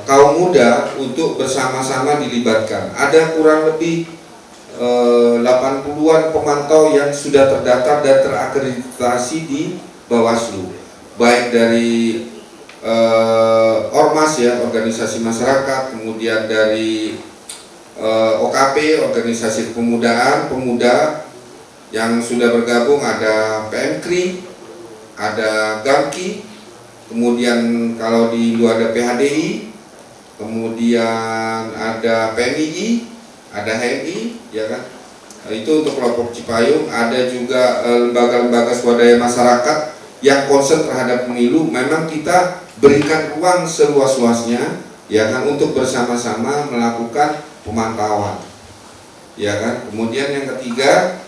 kaum muda untuk bersama-sama dilibatkan. Ada kurang lebih 80-an pemantau yang sudah terdaftar dan terakreditasi di Bawaslu, baik dari ormas, ya, organisasi masyarakat, kemudian dari OKP, organisasi kepemudaan, pemuda yang sudah bergabung, ada PMKRI, ada GAMKI, kemudian kalau di luar ada PHDI, kemudian ada PMII, ada HMI, ya kan, itu untuk kelompok Cipayung. Ada juga lembaga-lembaga swadaya masyarakat yang concern terhadap pemilu. Memang kita berikan ruang seluas-luasnya, ya kan, untuk bersama-sama melakukan pemantauan, ya kan. Kemudian yang ketiga,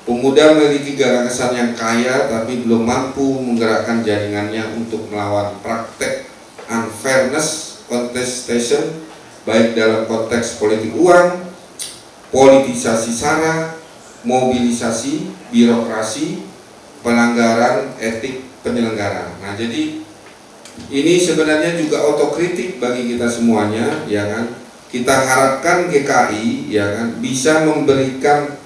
pemuda memiliki gagasan yang kaya tapi belum mampu menggerakkan jaringannya untuk melawan praktek unfairness contestation, baik dalam konteks politik uang, politisasi SARA, mobilisasi, birokrasi, pelanggaran etik penyelenggara. Nah, jadi ini sebenarnya juga otokritik bagi kita semuanya, ya kan. Kita harapkan GKI, ya kan, bisa memberikan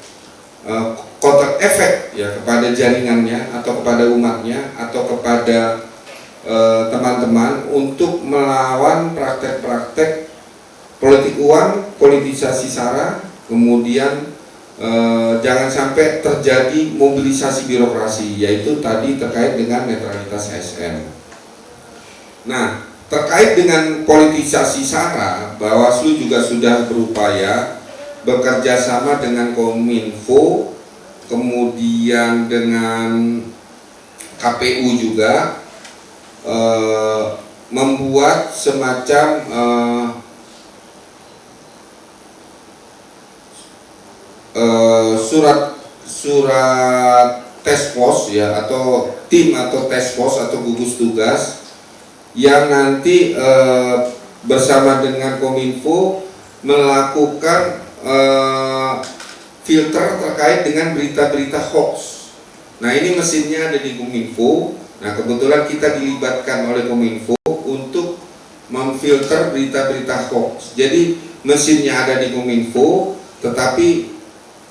kotak efek, ya, kepada jaringannya atau kepada umatnya atau kepada teman-teman untuk melawan praktek-praktek politik uang, politisasi SARA, kemudian jangan sampai terjadi mobilisasi birokrasi, yaitu tadi terkait dengan netralitas ASN. Nah, terkait dengan politisasi SARA, Bawaslu juga sudah berupaya bekerja sama dengan Kominfo, kemudian dengan KPU juga membuat semacam surat task force, ya, atau tim atau task force atau gugus tugas yang nanti bersama dengan Kominfo melakukan filter terkait dengan berita-berita hoax. Nah, ini mesinnya ada di Kominfo. Nah, kebetulan kita dilibatkan oleh Kominfo untuk memfilter berita-berita hoax. Jadi mesinnya ada di Kominfo, tetapi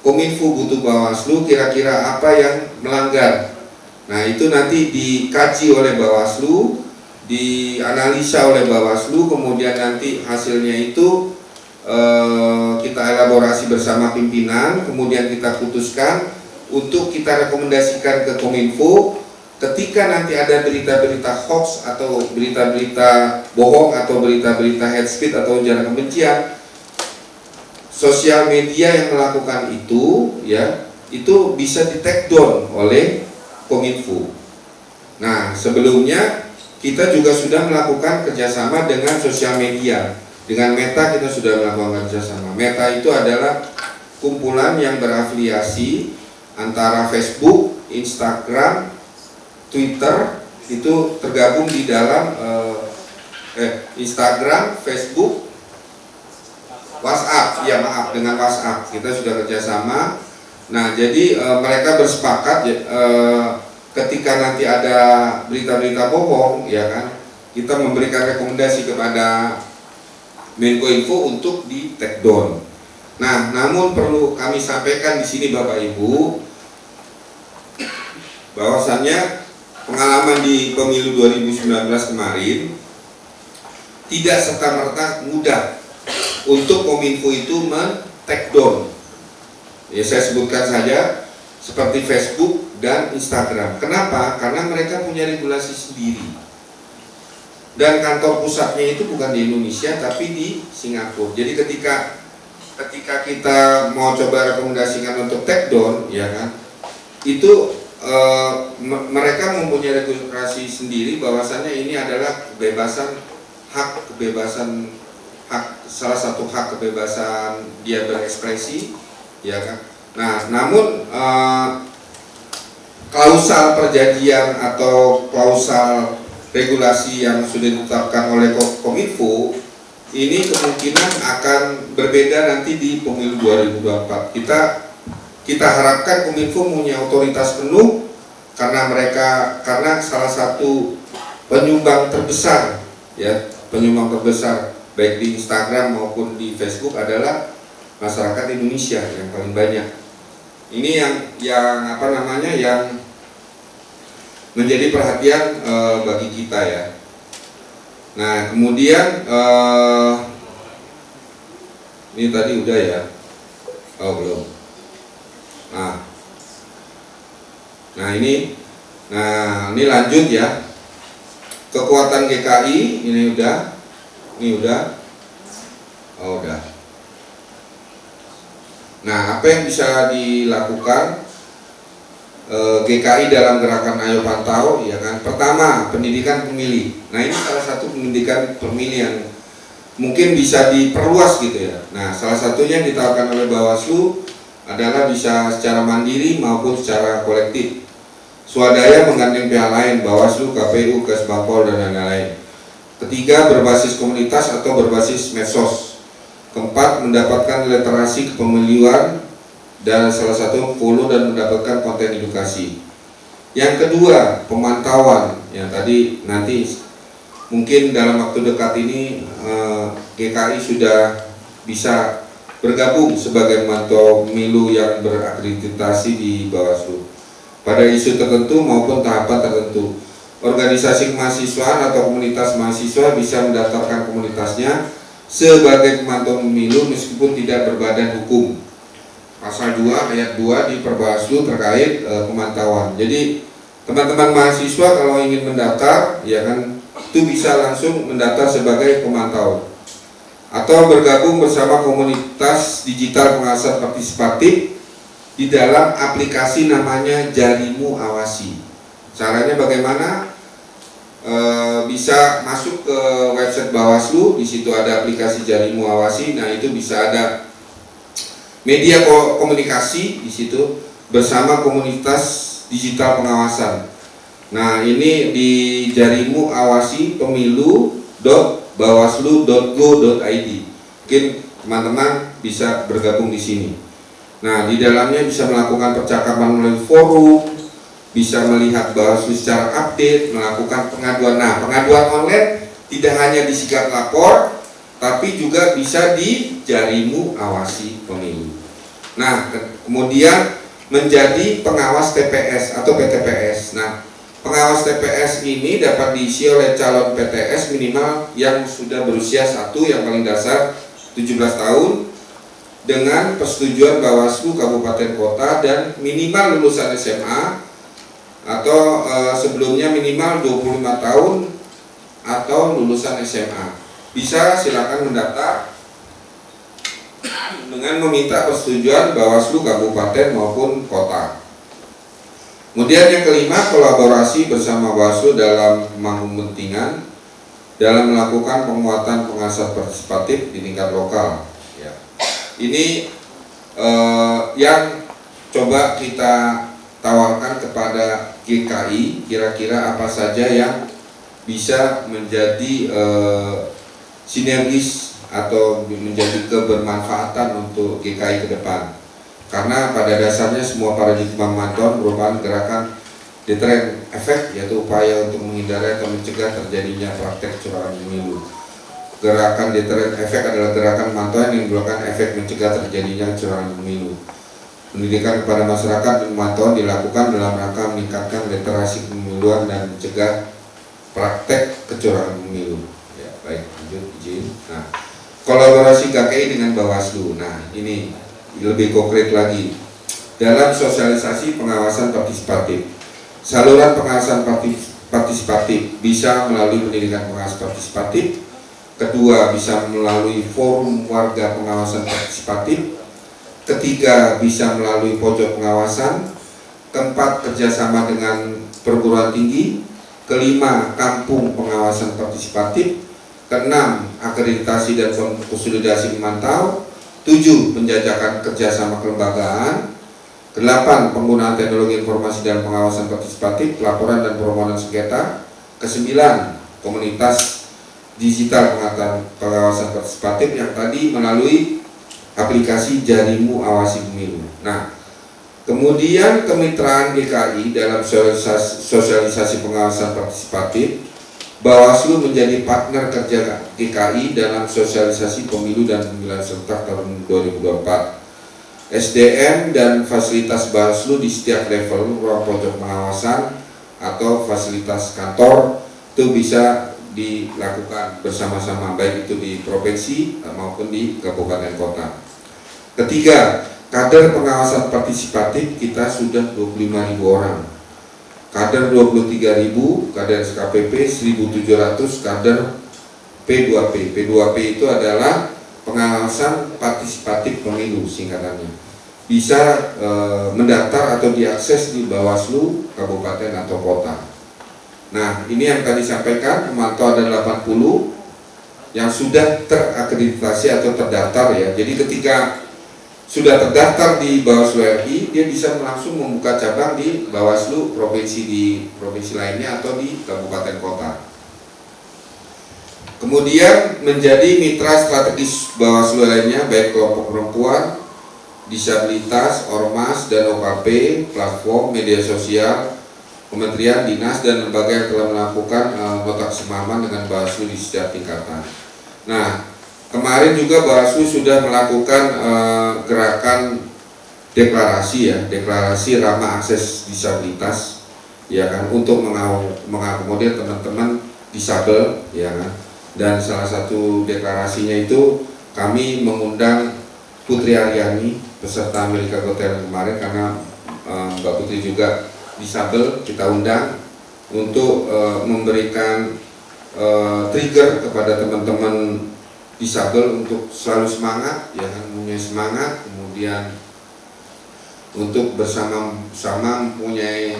Kominfo butuh Bawaslu kira-kira apa yang melanggar. Nah, itu nanti dikaji oleh Bawaslu, dianalisa oleh Bawaslu, kemudian nanti hasilnya itu kita elaborasi bersama pimpinan, kemudian kita putuskan untuk kita rekomendasikan ke Kominfo. Ketika nanti ada berita-berita hoax atau berita-berita bohong atau berita-berita hate speech atau ujaran kebencian, sosial media yang melakukan itu ya, itu bisa di take down oleh Kominfo. Nah, sebelumnya kita juga sudah melakukan kerjasama dengan sosial media. Dengan Meta kita sudah melakukan kerjasama. Meta itu adalah kumpulan yang berafiliasi antara Facebook, Instagram, Twitter, itu tergabung di dalam Instagram, Facebook, WhatsApp. Ya maaf, dengan WhatsApp kita sudah kerjasama. Nah, jadi mereka bersepakat ketika nanti ada berita-berita bohong, ya kan, kita memberikan rekomendasi kepada Menkominfo untuk di take down. Nah, namun perlu kami sampaikan di sini Bapak Ibu, bahwasannya pengalaman di pemilu 2019 kemarin tidak serta-merta mudah untuk Kominfo itu men-take down. Ya, saya sebutkan saja seperti Facebook dan Instagram. Kenapa? Karena mereka punya regulasi sendiri. Dan kantor pusatnya itu bukan di Indonesia tapi di Singapura. Jadi ketika kita mau coba rekomendasikan untuk take down, ya kan, itu mereka mempunyai regulasi sendiri bahwasannya ini adalah salah satu hak kebebasan dia berekspresi, ya kan. Nah, namun klausal perjanjian atau klausal regulasi yang sudah ditetapkan oleh Kominfo ini kemungkinan akan berbeda nanti di pemilu 2024. Kita harapkan Kominfo punya otoritas penuh karena salah satu penyumbang terbesar, ya, penyumbang terbesar baik di Instagram maupun di Facebook adalah masyarakat Indonesia yang paling banyak. Ini yang menjadi perhatian bagi kita, ya. Nah, kemudian ini tadi udah, ya. Oh, belum. Nah ini lanjut, ya. Kekuatan GKI ini udah. Oh, udah. Nah, apa yang bisa dilakukan GKI dalam gerakan Ayo Pantau, ya kan? Pertama, pendidikan pemilih. Nah, ini salah satu pendidikan pemilih yang mungkin bisa diperluas gitu, ya. Nah, salah satunya yang ditawarkan oleh Bawaslu adalah bisa secara mandiri maupun secara kolektif. Swadaya menggandeng pihak lain, Bawaslu, KPU, Kesbangpol, dan lain-lain. Ketiga, berbasis komunitas atau berbasis medsos. Keempat, mendapatkan literasi kepemiluan dan salah satu follow dan mendapatkan konten edukasi. Yang kedua, pemantauan. Yang tadi nanti mungkin dalam waktu dekat ini GKI sudah bisa bergabung sebagai pemantau pemilu yang berakreditasi di Bawaslu pada isu tertentu maupun tahapan tertentu. Organisasi kemahasiswaan atau komunitas mahasiswa bisa mendaftarkan komunitasnya sebagai pemantau pemilu meskipun tidak berbadan hukum. Pasal 2 ayat 2 di Perbawaslu terkait pemantauan. Jadi teman-teman mahasiswa kalau ingin mendaftar, ya kan, itu bisa langsung mendaftar sebagai pemantau atau bergabung bersama komunitas digital pengawasan partisipatif di dalam aplikasi namanya Jarimu Awasi. Caranya bagaimana? Bisa masuk ke website Bawaslu, di situ ada aplikasi Jarimu Awasi. Nah, itu bisa ada media komunikasi di situ bersama komunitas digital pengawasan. Nah, ini di Jarimu Awasi pemilu.bawaslu.go.id. Mungkin teman-teman bisa bergabung di sini. Nah, di dalamnya bisa melakukan percakapan melalui forum, bisa melihat Bawaslu secara update, melakukan pengaduan. Nah, pengaduan online tidak hanya di Sigap Lapor, tapi juga bisa di Jarimu Awasi Pemilu. Nah, kemudian menjadi pengawas TPS atau PTPS. Nah, pengawas TPS ini dapat diisi oleh calon PTS minimal yang sudah berusia 1 yang paling dasar 17 tahun dengan persetujuan Bawaslu Kabupaten Kota dan minimal lulusan SMA atau sebelumnya minimal 25 tahun atau lulusan SMA. Bisa silakan mendaftar dengan meminta persetujuan Bawaslu Kabupaten maupun Kota. Kemudian yang kelima, kolaborasi bersama Bawaslu dalam pemangku kepentingan dalam melakukan penguatan pengawasan partisipatif di tingkat lokal. Ya. Ini yang coba kita tawarkan kepada GKI, kira-kira apa saja yang bisa menjadi sinergis atau menjadi kebermanfaatan untuk GKI ke depan. Karena pada dasarnya semua paradigma pemantauan merupakan gerakan deterrent efek, yaitu upaya untuk menghindari atau mencegah terjadinya praktek kecurangan pemilu. Gerakan deterrent efek adalah gerakan pemantauan yang menimbulkan efek mencegah terjadinya kecurangan pemilu. Pendidikan kepada masyarakat dan pemantauan dilakukan dalam rangka meningkatkan literasi pemiluan dan mencegah praktek kecurangan pemilu. Ya, baik, lanjut izin. Nah, kolaborasi GKI dengan Bawaslu. Nah, ini lebih konkret lagi dalam sosialisasi pengawasan partisipatif. Saluran pengawasan partisipatif bisa melalui pendidikan pengawas partisipatif. Kedua, bisa melalui forum warga pengawasan partisipatif. Ketiga, bisa melalui pojok pengawasan. Keempat, kerjasama dengan perguruan tinggi. Kelima, kampung pengawasan partisipatif. Keenam, akreditasi dan konsolidasi pemantau. 7, penjajakan kerjasama kelembagaan. 8, penggunaan teknologi informasi dan pengawasan partisipatif, pelaporan dan permohonan sengketa. Ke-9, komunitas digital pengawasan partisipatif yang tadi melalui aplikasi Jarimu Awasi Pemilu. Nah, kemudian kemitraan GKI dalam sosialisasi pengawasan partisipatif. Bawaslu menjadi partner kerja GKI dalam sosialisasi pemilu dan pemilihan serentak tahun 2024. SDM dan fasilitas Bawaslu di setiap level ruang pojok pengawasan atau fasilitas kantor itu bisa dilakukan bersama-sama, baik itu di provinsi maupun di kabupaten kota. Ketiga, kader pengawasan partisipatif kita sudah 25.000 orang. Kader 23.000, kader SKPP 1.700, kader P2P. P2P itu adalah pengawasan partisipatif pemilu singkatannya. Bisa mendaftar atau diakses di Bawaslu kabupaten atau kota. Nah, ini yang tadi sampaikan, pemantau ada 80 yang sudah terakreditasi atau terdaftar ya. Jadi ketika sudah terdaftar di Bawaslu RI, dia bisa langsung membuka cabang di Bawaslu di provinsi lainnya atau di kabupaten kota. Kemudian menjadi mitra strategis Bawaslu lainnya, baik kelompok perempuan, disabilitas, ormas, dan OKP, platform, media sosial, kementerian, dinas, dan lembaga yang telah melakukan nota kesepahaman dengan Bawaslu di setiap tingkatan. Nah, kemarin juga Bawaslu sudah melakukan gerakan deklarasi ramah akses disabilitas, ya kan, untuk mengakomodir teman-teman disabel, ya kan. Dan salah satu deklarasinya itu kami mengundang Putri Aryani peserta Amerika Got Talent kemarin, karena Mbak Putri juga disabel, kita undang untuk memberikan trigger kepada teman-teman disabel untuk selalu semangat, ya kan, mempunyai semangat, kemudian untuk bersama-sama mempunyai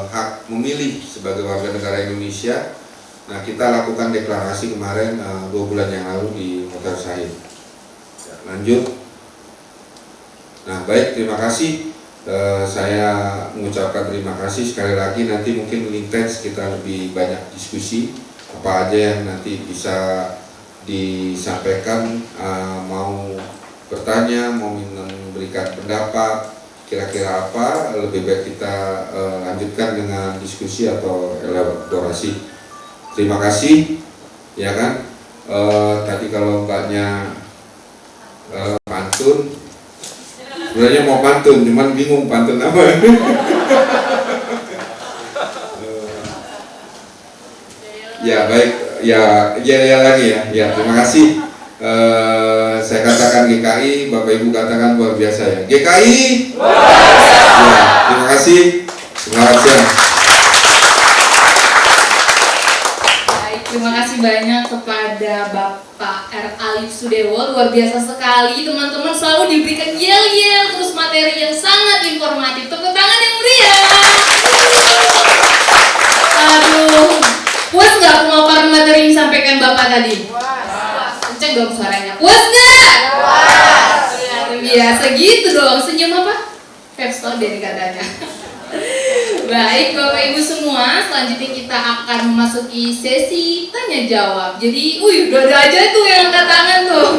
hak memilih sebagai warga negara Indonesia. Nah, kita lakukan deklarasi kemarin 2 bulan yang lalu di Hotel Said. Ya, lanjut. Nah, baik, terima kasih. Saya mengucapkan terima kasih sekali lagi. Nanti mungkin intens kita lebih banyak diskusi apa aja yang nanti bisa disampaikan, mau bertanya, mau memberikan pendapat, kira-kira apa, lebih baik kita lanjutkan dengan diskusi atau elaborasi. Terima kasih, ya kan. Tadi kalau mbaknya pantun, sebenarnya mau pantun, cuman bingung pantun apa. Ya baik, ya lagi ya. Ya terima kasih. Saya katakan GKI, Bapak Ibu katakan luar biasa ya. GKI. Ya, terima kasih. Selamat siang. Baik, terima kasih banyak kepada Bapak R. Alif Sudewo, luar biasa sekali. Teman-teman selalu diberikan yel-yel, terus materi yang sangat informatif. Tepuk tangan yang meriah. Aduh, puas nggak pemaparan materi yang disampaikan Bapak tadi? Kenceng dong suaranya. Puas nggak? Luar biasa gitu dong. Senyum apa? Capstone deh katanya. Baik Bapak Ibu semua, selanjutnya kita akan memasuki sesi tanya jawab. Jadi, udah ada aja tuh yang angkat tangan tuh.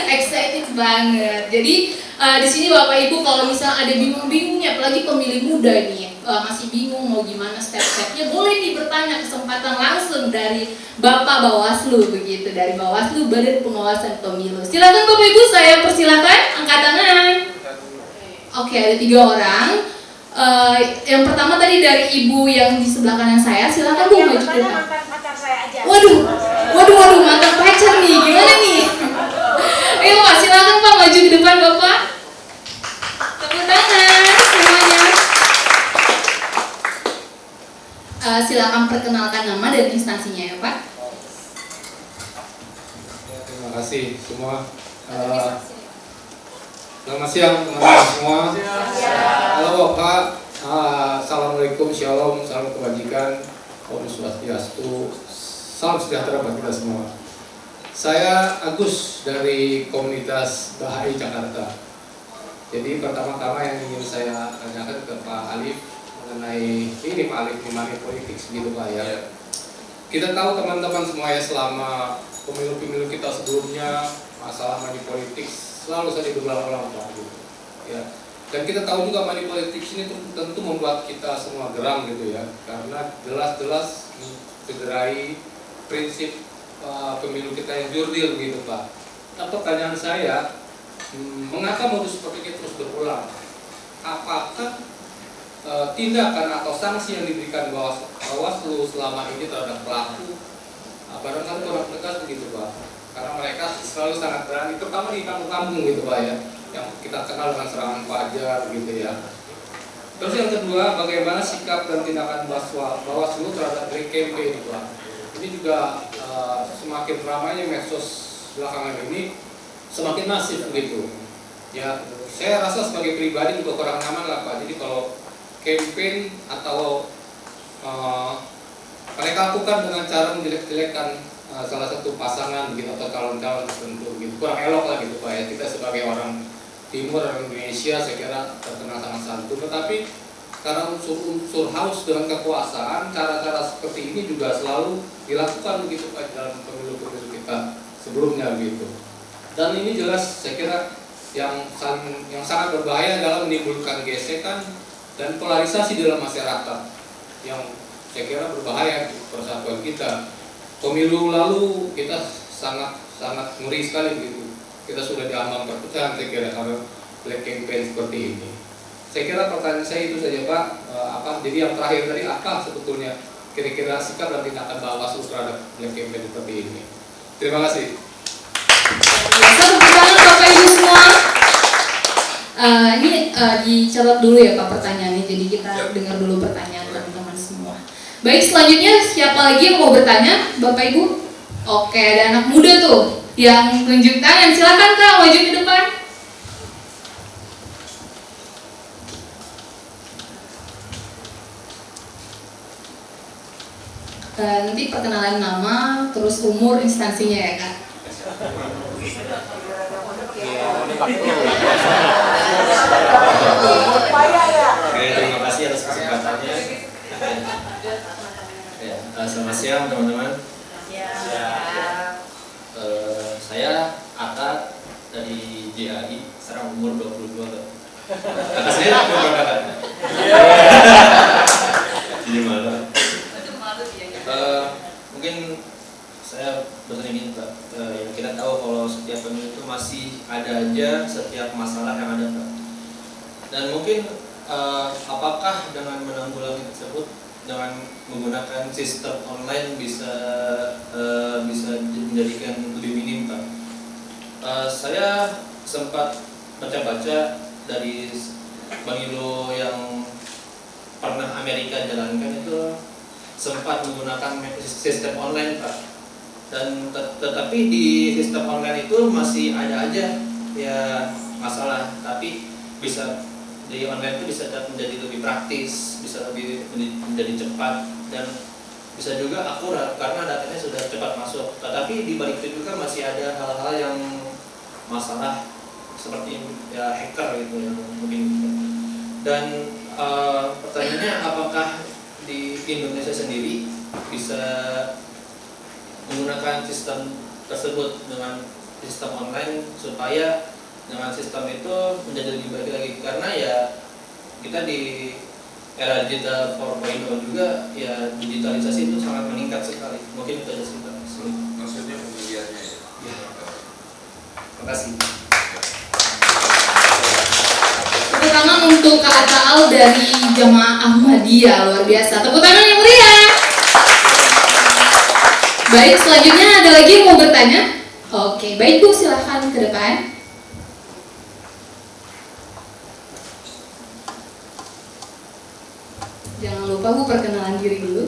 Excited banget. Jadi di sini Bapak Ibu kalau misalnya ada bingung-bingungnya, apalagi pemilih muda nih, masih bingung mau gimana step-stepnya, boleh nih bertanya, kesempatan langsung dari Bapak Bawaslu begitu, dari Bawaslu Badan Pengawasan Pemilu. Silakan Bapak Ibu, saya persilakan angkat tangan. Oke, ada 3 orang. Yang pertama tadi dari ibu yang di sebelah kanan saya, silakan Bu maju ke depan. Mantan saya aja. Waduh, mantan pacar nih, gimana nih? Ayo Pak, silakan Pak maju ke depan Bapak. Tepuk tangan semuanya. Silakan perkenalkan nama dan instansinya ya Pak. Terima kasih semua. Selamat siang teman-teman semua. Halo Bapak. Assalamualaikum, shalom, salam kebajikan, Om Swastiastu, salam sejahtera bagi kita semua. Saya Agus dari komunitas Bahai Jakarta. Jadi pertama-tama yang ingin saya tanyakan ke Pak Alif mengenai ini Pak Alif, money politics gitu Pak ya. Kita tahu teman-teman semua ya, selama pemilu-pemilu kita sebelumnya masalah money politics selalu saja berulang-ulang Pak gitu. Ya. Dan kita tahu juga money politics ini tentu membuat kita semua geram gitu ya, karena jelas-jelas mencederai prinsip pemilu kita yang jurdil gitu Pak. Nah, pertanyaan saya, mengapa modus seperti ini terus berulang? Apakah tindakan atau sanksi yang diberikan Bawaslu selama ini terhadap pelaku barangkali kurang tegas begitu Pak? Karena mereka selalu sangat berani, terutama di kampung-kampung gitu Pak ya, yang kita kenal dengan serangan fajar gitu ya. Terus yang kedua, bagaimana sikap dan tindakan Bawaslu terhadap black campaign Pak? Ini juga semakin ramainya medsos belakangan ini semakin masif begitu. Ya, saya rasa sebagai pribadi juga kurang nyaman lah Pak. Jadi kalau campaign atau mereka lakukan dengan cara menjelek-jelekkan salah satu pasangan gitu atau calon-calon tertentu gitu, kurang elok lah gitu Pak ya. Kita sebagai orang timur, orang Indonesia saya kira terkenal sangat santun, tetapi karena unsur haus dengan kekuasaan, cara-cara seperti ini juga selalu dilakukan begitu Pak dalam pemilu-pemilu kita sebelumnya gitu. Dan ini jelas saya kira yang sangat berbahaya dalam menimbulkan gesekan dan polarisasi dalam masyarakat yang saya kira berbahaya untuk persatuan kita. Pemilu lalu kita sangat ngeri sekali begitu. Kita sudah diambang perpecahan saya kira karena black campaign seperti ini. Saya kira pertanyaan saya itu saja Pak. Jadi yang terakhir tadi apa sebetulnya kira-kira sikap dan tindakan Bawaslu terhadap black campaign seperti ini? Terima kasih. Tepuk tangan Bapak Ibu semua. Ini dicatat dulu ya Pak pertanyaannya. Jadi kita dengar dulu pertanyaan teman-teman semua. Baik, selanjutnya siapa lagi yang mau bertanya, Bapak Ibu? Oke, ada anak muda tuh yang tunjuk tangan. Silakan Kak, maju ke depan. Nanti perkenalan nama, terus umur, instansinya ya Kak. Oke, terima kasih atas kesempatannya. Selamat siang teman-teman. Saya Ata dari JAI Kakak saya bukan kakak. Jadi malu. Itu malu dia. Mungkin saya bertanya gini Pak, yang kita tahu kalau setiap pemilu itu masih ada aja setiap masalah yang ada Pak. Dan mungkin apakah dengan menanggulangi tersebut dengan menggunakan sistem online bisa menjadikan lebih minim Pak? Saya sempat baca-baca dari pemilu yang pernah Amerika jalankan itu sempat menggunakan sistem online Pak, dan tetapi di sistem online itu masih ada aja ya masalah, tapi bisa di online itu bisa menjadi lebih praktis, bisa lebih menjadi cepat, dan bisa juga akurat karena datanya sudah cepat masuk. Tetapi di balik itu juga masih ada hal-hal yang masalah seperti ya hacker gitu yang mungkin. Dan pertanyaannya, apakah di Indonesia sendiri bisa menggunakan sistem tersebut dengan sistem online supaya dengan sistem itu menjadi lebih baik lagi, karena ya kita di era digital 4.0 juga ya digitalisasi itu sangat meningkat sekali. Mungkin itu aja sih Pak. Maksudnya pemilihannya ya? Terima kasih. Tepuk tangan untuk Kak Ataal dari Jamaah Ahmadiyah, luar biasa. Tepuk tangan yang meriah. Baik, selanjutnya ada lagi yang mau bertanya? Oke, baik Bu, silahkan ke depan. Jangan lupa Bu, perkenalan diri dulu.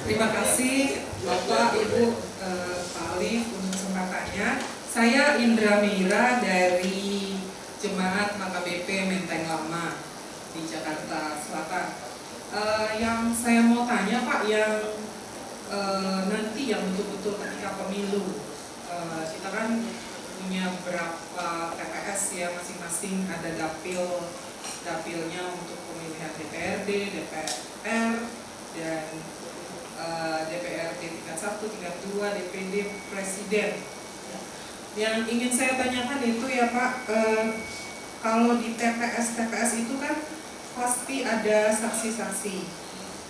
Terima kasih Bapak, Ibu, Pak Alif untuk kesempatannya. Saya Indra Meira dari Jemaat MKBP Menteng Lama di Jakarta Selatan. Yang saya mau tanya Pak, yang nanti yang betul-betul ketika pemilu, kita kan punya beberapa TPS ya, masing-masing ada dapilnya untuk pemilihan DPRD, DPR, dan DPRD tingkat 1, tingkat 2, DPD, Presiden. Yang ingin saya tanyakan itu ya Pak, kalau di TPS itu kan pasti ada saksi-saksi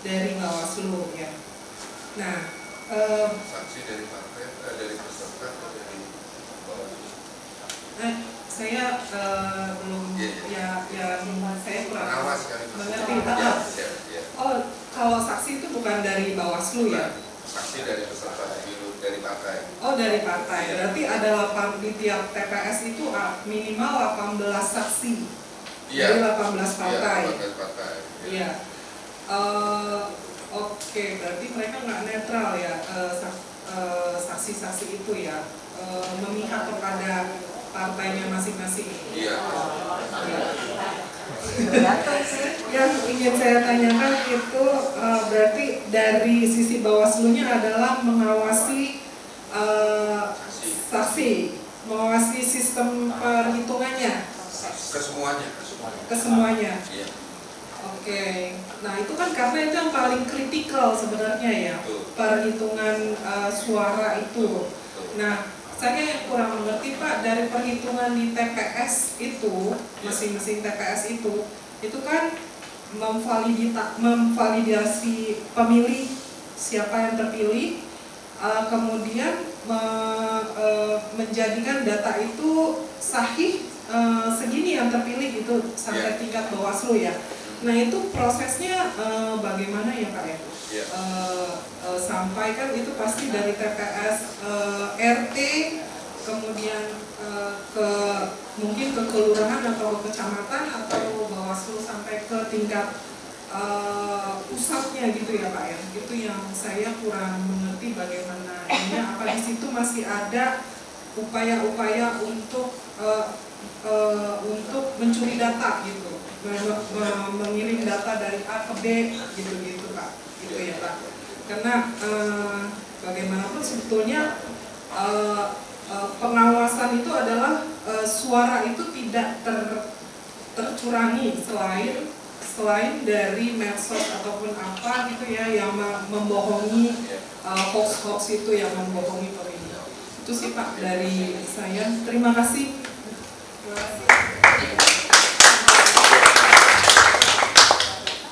dari Bawaslu ya. Nah, Saksi dari partai, dari peserta atau dari Bawaslu? Saya belum ya saya kurang Pengawas kali mengerti. Ya. Oh, kalau saksi itu bukan dari Bawaslu ya? Saksi dari peserta pemilu dari partai. Oh, dari partai. Berarti ada di tiap TPS itu minimal 18 saksi. Iya. Dari 18 partai. Iya, 18 partai. Iya. Oke, berarti mereka nggak netral ya, saksi-saksi itu ya, memihak kepada partainya masing-masing. Iya. Yang ingin saya tanyakan itu berarti dari sisi Bawaslu-nya adalah mengawasi saksi, mengawasi sistem perhitungannya. Kesemuanya. Iya. Oke. Nah itu kan karena itu yang paling kritikal sebenarnya ya, perhitungan suara itu. Nah, saya yang kurang mengerti Pak, dari perhitungan di TPS itu, masing-masing TPS itu kan memvalidasi pemilih, siapa yang terpilih, kemudian menjadikan data itu sahih, segini yang terpilih itu sampai tingkat Bawaslu ya. Nah itu prosesnya bagaimana ya Pak ya? Sampai kan itu pasti dari TPS RT, kemudian mungkin ke kelurahan atau ke kecamatan atau Bawaslu sampai ke tingkat pusatnya gitu ya Pak ya. Itu yang saya kurang mengerti bagaimana ini, apa di situ masih ada upaya-upaya untuk mencuri data gitu, mengirim data dari A ke B gitu Pak, gitu ya Pak. Karena bagaimanapun sebetulnya pengawasan itu adalah suara itu tidak tercurangi selain dari medsos ataupun apa gitu ya yang membohongi, hoax itu yang membohongi pemilih. Itu sih Pak dari saya. Terima kasih.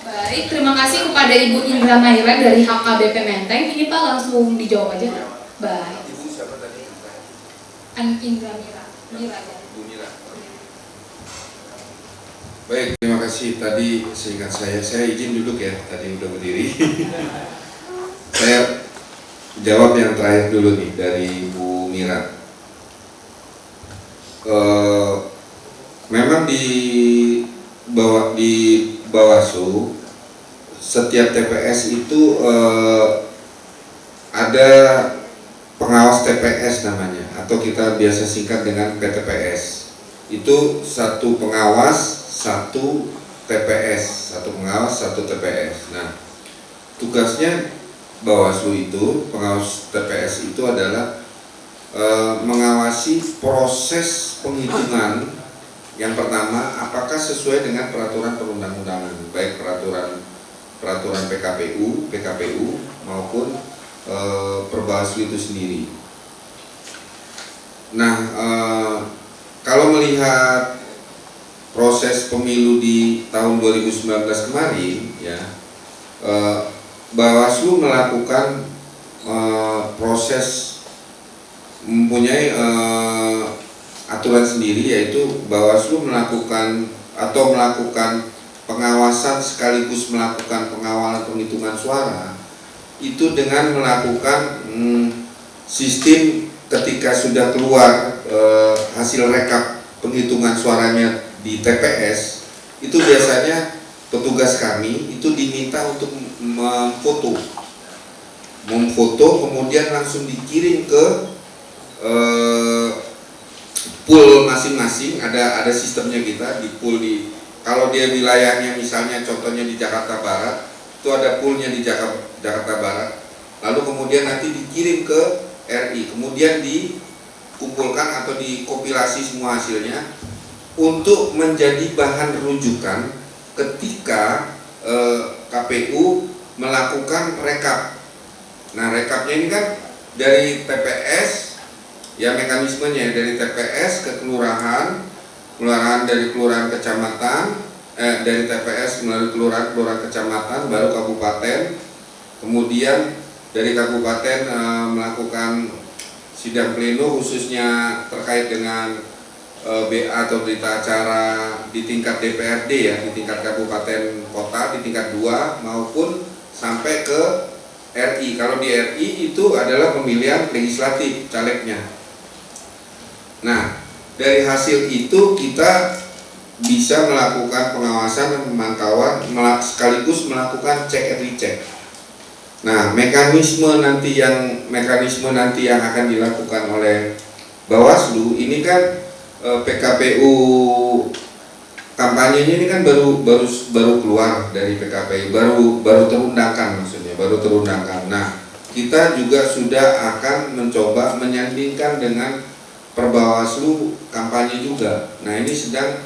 Baik, terima kasih kepada Ibu Indra Maira dari HKBP Menteng. Ini Pak langsung dijawab aja. Baik. Ibu siapa tadi? Indra Mira. Bu Mira. Baik, terima kasih. Tadi seingat saya izin duduk ya. Tadi udah berdiri. Saya jawab yang terakhir dulu nih dari Bu Mira. Memang di Bawaslu setiap TPS itu ada pengawas TPS namanya, atau kita biasa singkat dengan PTPS. Itu satu pengawas, satu TPS, satu pengawas, satu TPS. Nah, tugasnya Bawaslu itu, pengawas TPS itu adalah mengawasi proses penghitungan. Yang pertama, apakah sesuai dengan peraturan perundang-undangan, baik peraturan PKPU maupun Perbawaslu itu sendiri. Nah, kalau melihat proses pemilu di tahun 2019 kemarin, ya, Bawaslu melakukan proses mempunyai aturan sendiri, yaitu Bawaslu melakukan pengawasan sekaligus melakukan pengawalan penghitungan suara itu dengan melakukan sistem ketika sudah keluar hasil rekap penghitungan suaranya di TPS, itu biasanya petugas kami itu diminta untuk memfoto kemudian langsung dikirim ke pool masing-masing. Ada sistemnya, kita di pool kalau dia wilayahnya misalnya contohnya di Jakarta Barat, itu ada poolnya di Jakarta Barat, lalu kemudian nanti dikirim ke RI, kemudian dikumpulkan atau dikompilasi semua hasilnya untuk menjadi bahan rujukan ketika KPU melakukan rekap. Nah, rekapnya ini kan dari TPS, ya mekanismenya dari TPS ke kelurahan dari kelurahan kecamatan, dari TPS melalui kelurahan kecamatan, baru kabupaten, kemudian dari kabupaten melakukan sidang pleno khususnya terkait dengan BA atau berita acara di tingkat DPRD, ya, di tingkat kabupaten kota, di tingkat 2 maupun sampai ke RI. Kalau di RI itu adalah pemilihan legislatif calegnya. Nah, dari hasil itu kita bisa melakukan pengawasan dan pemantauan sekaligus melakukan cek and recheck. Nah, mekanisme nanti yang akan dilakukan oleh Bawaslu ini kan PKPU kampanyenya ini kan baru keluar dari PKPU, baru terundangkan maksudnya, baru terundangkan. Nah, kita juga sudah akan mencoba menyandingkan dengan Perbawaslu kampanye juga. Nah, ini sedang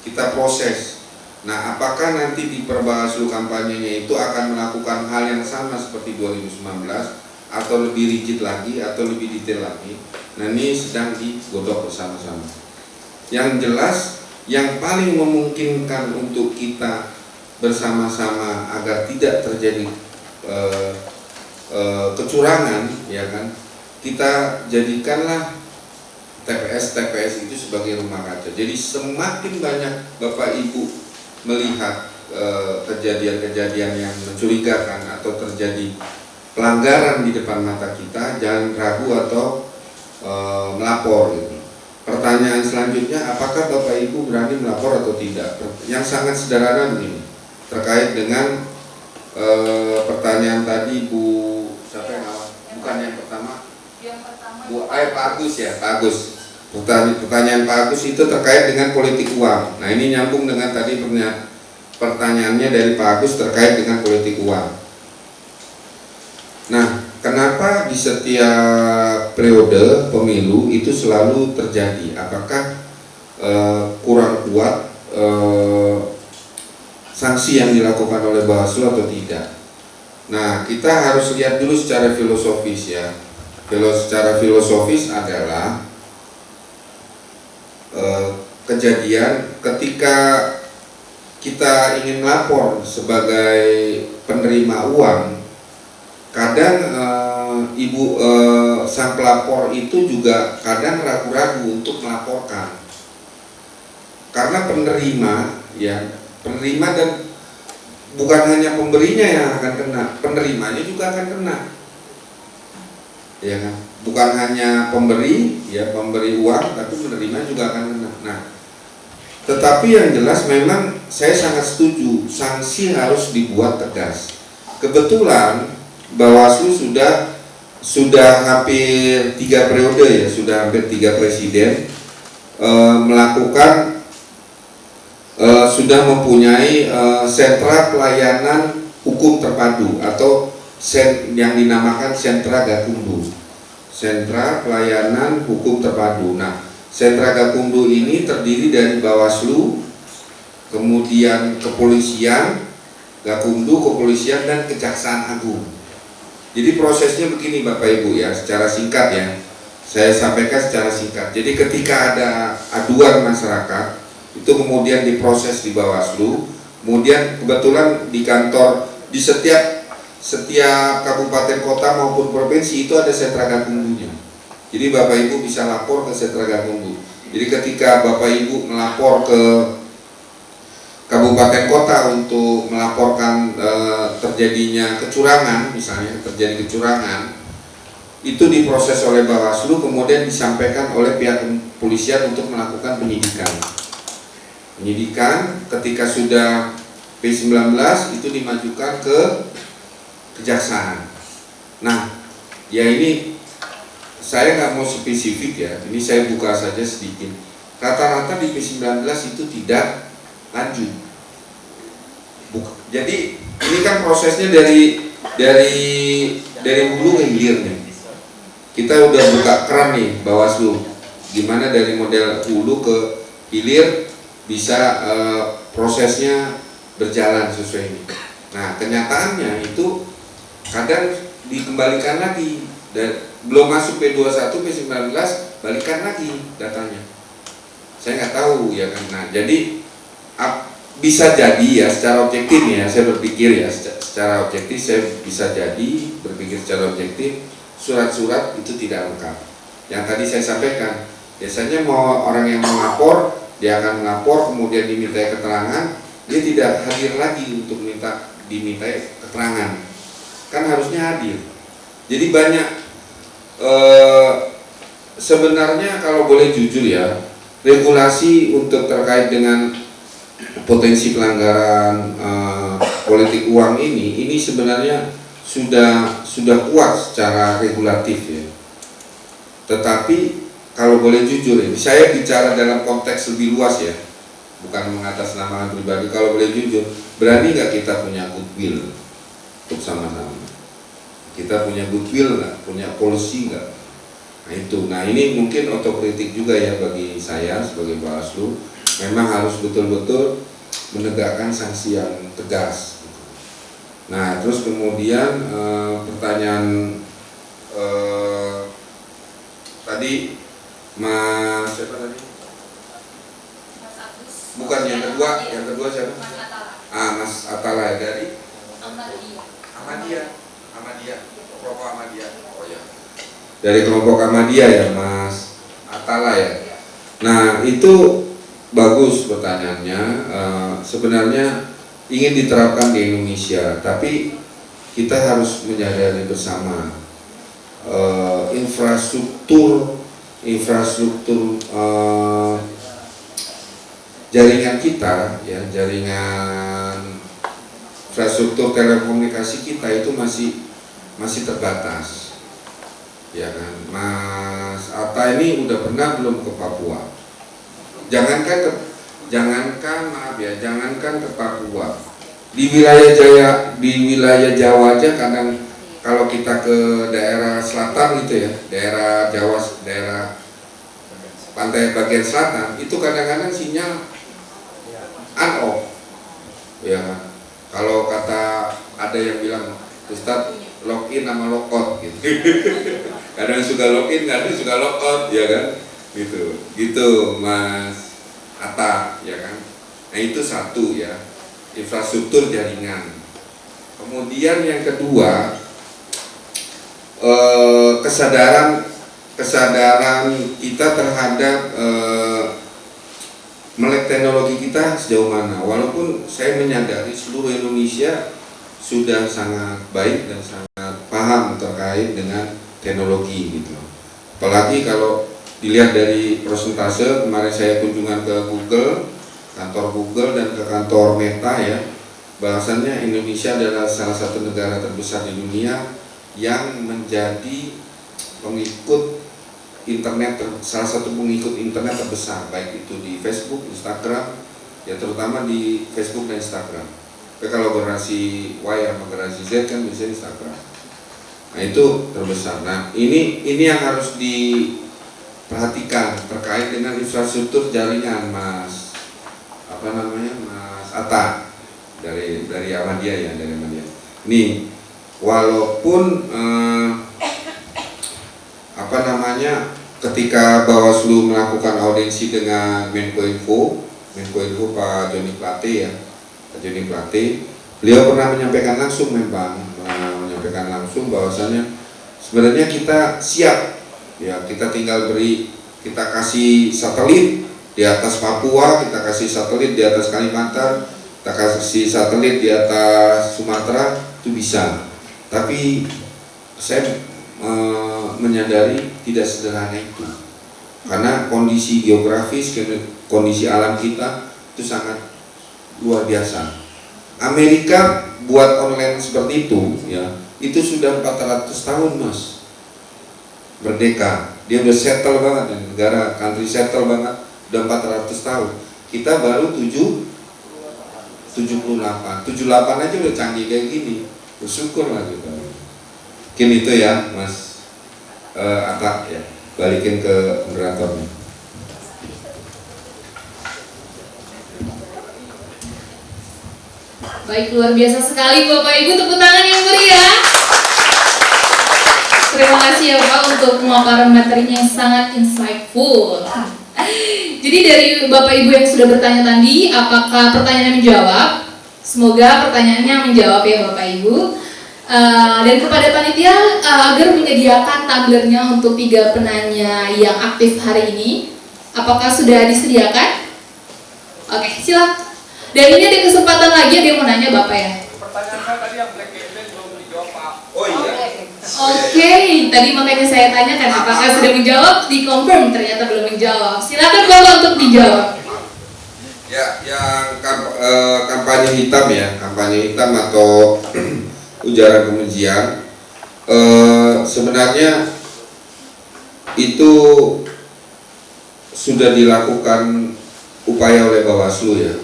kita proses. Nah, apakah nanti di Perbawaslu kampanyenya itu akan melakukan hal yang sama seperti 2019 atau lebih rigid lagi atau lebih detail lagi? Nah, ini sedang digodok bersama-sama. Yang jelas, yang paling memungkinkan untuk kita bersama-sama agar tidak terjadi kecurangan, ya kan? Kita jadikanlah TPS itu sebagai rumah kaca. Jadi semakin banyak Bapak Ibu melihat kejadian-kejadian yang mencurigakan atau terjadi pelanggaran di depan mata kita, jangan ragu atau melapor gitu. Pertanyaan selanjutnya, apakah Bapak Ibu berani melapor atau tidak? Yang sangat sederhana begini, terkait dengan pertanyaan tadi Bu siapa yang awal? Bukan yang pertama. Pak Agus ya, Pak Agus. Pertanyaan Pak Agus itu terkait dengan politik uang. Nah, ini nyambung dengan tadi pertanyaannya dari Pak Agus terkait dengan politik uang. Nah, kenapa di setiap periode pemilu itu selalu terjadi? Apakah kurang kuat sanksi yang dilakukan oleh Bawaslu atau tidak? Nah, kita harus lihat dulu secara filosofis ya. Secara filosofis adalah kejadian ketika kita ingin melapor sebagai penerima uang, kadang sang pelapor itu juga kadang ragu-ragu untuk melaporkan, karena penerima dan bukan hanya pemberinya yang akan kena, penerimanya juga akan kena, ya kan? Bukan hanya pemberi uang, tapi penerima juga akan kena. Nah, tetapi yang jelas memang saya sangat setuju, sanksi harus dibuat tegas. Kebetulan Bawaslu sudah hampir 3 periode ya, sudah hampir 3 presiden melakukan sudah mempunyai sentra pelayanan hukum terpadu atau yang dinamakan sentra Gakumdu, sentra pelayanan hukum terpadu. Nah, sentra Gakumdu ini terdiri dari Bawaslu, kemudian kepolisian, Gakumdu, kepolisian, dan Kejaksaan Agung. Jadi prosesnya begini Bapak Ibu ya, secara singkat ya, saya sampaikan secara singkat. Jadi ketika ada aduan masyarakat, itu kemudian diproses di Bawaslu, kemudian kebetulan di kantor, di setiap kabupaten kota maupun provinsi itu ada sentra Gakumdunya. Jadi Bapak Ibu bisa lapor ke sentra Gakumdu. Jadi ketika Bapak Ibu melapor ke kabupaten kota untuk melaporkan terjadinya kecurangan, misalnya terjadi kecurangan, itu diproses oleh Bawaslu, kemudian disampaikan oleh pihak kepolisian untuk melakukan penyidikan. Ketika sudah P19 itu dimajukan ke Kejaksaan. Nah, ya ini saya nggak mau spesifik ya, ini saya buka saja sedikit. Rata-rata di P19 itu tidak lanjut. Jadi ini kan prosesnya dari hulu ke hilir nih. Kita udah buka keran nih Bawaslu, gimana dari model hulu ke hilir bisa prosesnya berjalan sesuai ini. Nah, kenyataannya itu kadang dikembalikan lagi, dan belum masuk P21, P19 balikan lagi datanya. Saya nggak tahu ya kan. Nah, jadi bisa jadi ya secara objektif ya, saya berpikir ya secara objektif, saya bisa jadi berpikir secara objektif, surat-surat itu tidak lengkap. Yang tadi saya sampaikan, biasanya mau orang yang melapor, dia akan melapor kemudian dimintai keterangan, dia tidak hadir lagi untuk dimintai keterangan, kan harusnya hadir. Jadi banyak sebenarnya kalau boleh jujur ya, regulasi untuk terkait dengan potensi pelanggaran politik uang ini sebenarnya sudah kuat secara regulatif ya. Tetapi kalau boleh jujur ini, saya bicara dalam konteks lebih luas ya, bukan mengatasnamakan pribadi. Kalau boleh jujur, berani nggak kita punya goodwill untuk sama-sama? Kita punya goodwill nggak? Punya policy nggak? Nah itu, nah ini mungkin otokritik juga ya bagi saya sebagai Bawaslu. Memang harus betul-betul menegakkan sanksi yang tegas. Nah, terus kemudian pertanyaan tadi Mas siapa tadi? Mas Agus. Bukan yang kedua siapa? Mas Atala. Mas Atala ya, dari Ahmadiyah. kelompok Ahmadiyah. Oh ya. Dari kelompok Ahmadiyah ya, Mas Atala ya. Nah, itu bagus pertanyaannya. Sebenarnya ingin diterapkan di Indonesia, tapi kita harus menyadari bersama infrastruktur jaringan kita ya, jaringan infrastruktur telekomunikasi kita itu masih terbatas ya kan. Mas Atta ini udah pernah belum ke Papua? Jangankan ke Papua, di wilayah Jawa aja kadang kalau kita ke daerah selatan gitu ya, daerah Jawa, daerah pantai bagian selatan itu kadang-kadang sinyal on off ya kan. Kalau kata ada yang bilang Ustadz login sama logout gitu. Kadang suka login, kadang suka logout ya kan, gitu Mas ATA, ya kan. Nah itu satu ya, infrastruktur jaringan. Kemudian yang kedua, kesadaran kita terhadap melek teknologi kita sejauh mana. Walaupun saya menyadari seluruh Indonesia sudah sangat baik dan sangat paham terkait dengan teknologi gitu. Apalagi kalau dilihat dari persentase, kemarin saya kunjungan ke Google, kantor Google dan ke kantor Meta ya, bahwasannya Indonesia adalah salah satu negara terbesar di dunia yang menjadi pengikut internet, salah satu pengikut internet terbesar, baik itu di Facebook, Instagram, ya terutama di Facebook dan Instagram. Tapi kalau generasi Y sama generasi Z kan biasanya Instagram. Nah itu terbesar. Nah ini yang harus diperhatikan terkait dengan infrastruktur jaringan, Mas Atta dari Ahmadiyah ya, dari Ahmadiyah. Nih walaupun ketika Bawaslu melakukan audiensi dengan Menkominfo Pak Joni Plate ya, Pak Joni Plate, beliau pernah menyampaikan langsung bahwasannya sebenarnya kita siap ya, kita tinggal kita kasih satelit di atas Papua, kita kasih satelit di atas Kalimantan, kita kasih satelit di atas Sumatera, itu bisa. Tapi saya menyadari tidak sederhana itu, karena kondisi geografis, kondisi alam kita itu sangat luar biasa. Amerika buat online seperti itu ya, itu sudah 400 tahun Mas merdeka, dia udah settle banget, negara country settle banget, udah 400 tahun. Kita baru 78 aja udah canggih kayak gini, bersyukur lah kita. Mungkin itu ya Mas Atta ya, balikin ke moderatornya. Baik, luar biasa sekali Bapak Ibu, tepuk tangan yang meriah. Terima kasih ya Pak untuk pemaparan materinya yang sangat insightful. Jadi dari Bapak Ibu yang sudah bertanya tadi, apakah pertanyaannya menjawab? Semoga pertanyaannya menjawab ya Bapak Ibu. Dan kepada panitia agar menyediakan tumblernya untuk 3 penanya yang aktif hari ini, apakah sudah disediakan? Oke, silakan. Dan ini ada kesempatan lagi, ada yang mau nanya Bapak ya? Pertanyaan saya tadi yang black campaign belum dijawab Pak. Oh iya. Oke, tadi makanya saya tanyakan apakah sudah menjawab, dikonfirm ternyata belum menjawab. Silakan Bapak untuk dijawab. Ya, yang kampanye hitam ya, kampanye hitam atau ujaran kebencian, sebenarnya itu sudah dilakukan upaya oleh Bawaslu ya,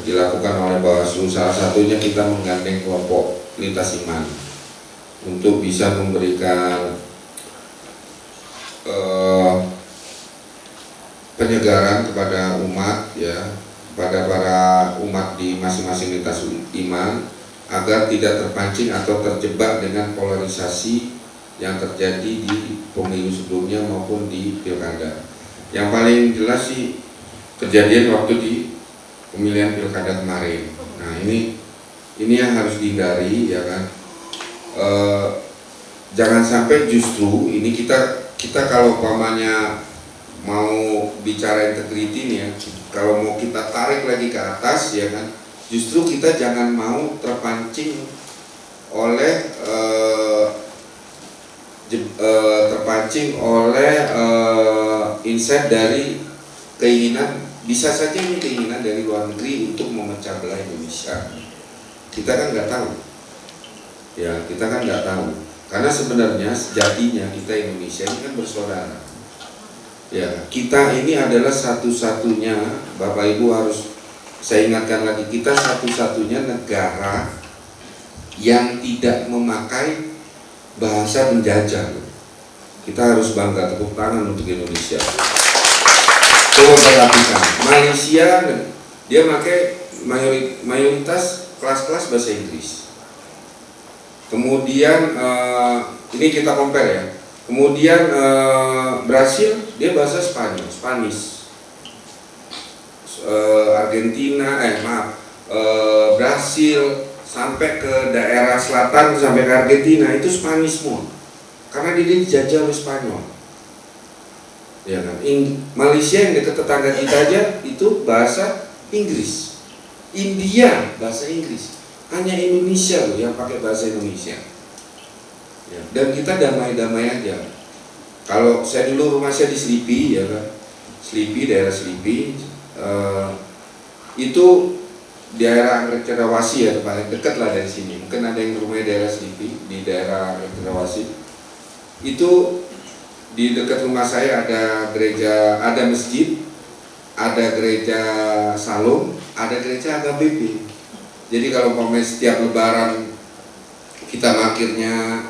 salah satunya kita menggandeng kelompok lintas iman untuk bisa memberikan penyegaran kepada umat ya, kepada para umat di masing-masing lintas iman, agar tidak terpancing atau terjebak dengan polarisasi yang terjadi di pemilu sebelumnya maupun di pilkada. Yang paling jelas sih kejadian waktu di pemilihan pilkada kemarin. Nah ini yang harus dihindari ya kan. Jangan sampai justru ini kita kalau umpamanya mau bicara integriti nih ya, kalau mau kita tarik lagi ke atas ya kan, justru kita jangan mau terpancing oleh insight dari keinginan, bisa saja ini keinginan dari luar negeri untuk memecah belah Indonesia. Kita kan nggak tahu, ya kita kan nggak tahu, karena sebenarnya sejatinya kita Indonesia ini kan bersaudara. Ya kita ini adalah satu-satunya, Bapak Ibu harus saya ingatkan lagi, kita satu-satunya negara yang tidak memakai bahasa penjajah. Kita harus bangga, tepuk tangan untuk Indonesia. Coba perhatikan, Malaysia dia pakai mayoritas kelas-kelas bahasa Inggris. Kemudian ini kita compare ya. Kemudian Brasil dia bahasa Spanish. Argentina, Brasil, sampai ke daerah selatan sampai ke Argentina itu Spanish semua, karena dia dijajah oleh Spanyol. Ya kan? Malaysia yang dekat tetangga kita aja itu bahasa Inggris, India bahasa Inggris, hanya Indonesia loh yang pakai bahasa Indonesia. Ya, dan kita damai-damai aja. Kalau saya dulu rumah saya di Selipi, ya kan, Selipi, daerah Selipi, itu daerah Anggrek Cendrawasih ya, paling dekat lah dari sini. Mungkin ada yang rumahnya daerah Selipi, di daerah Anggrek Cendrawasih. Itu di dekat rumah saya ada gereja, ada masjid, ada gereja Salom, ada gereja AKBP. Jadi kalau setiap Lebaran kita parkirnya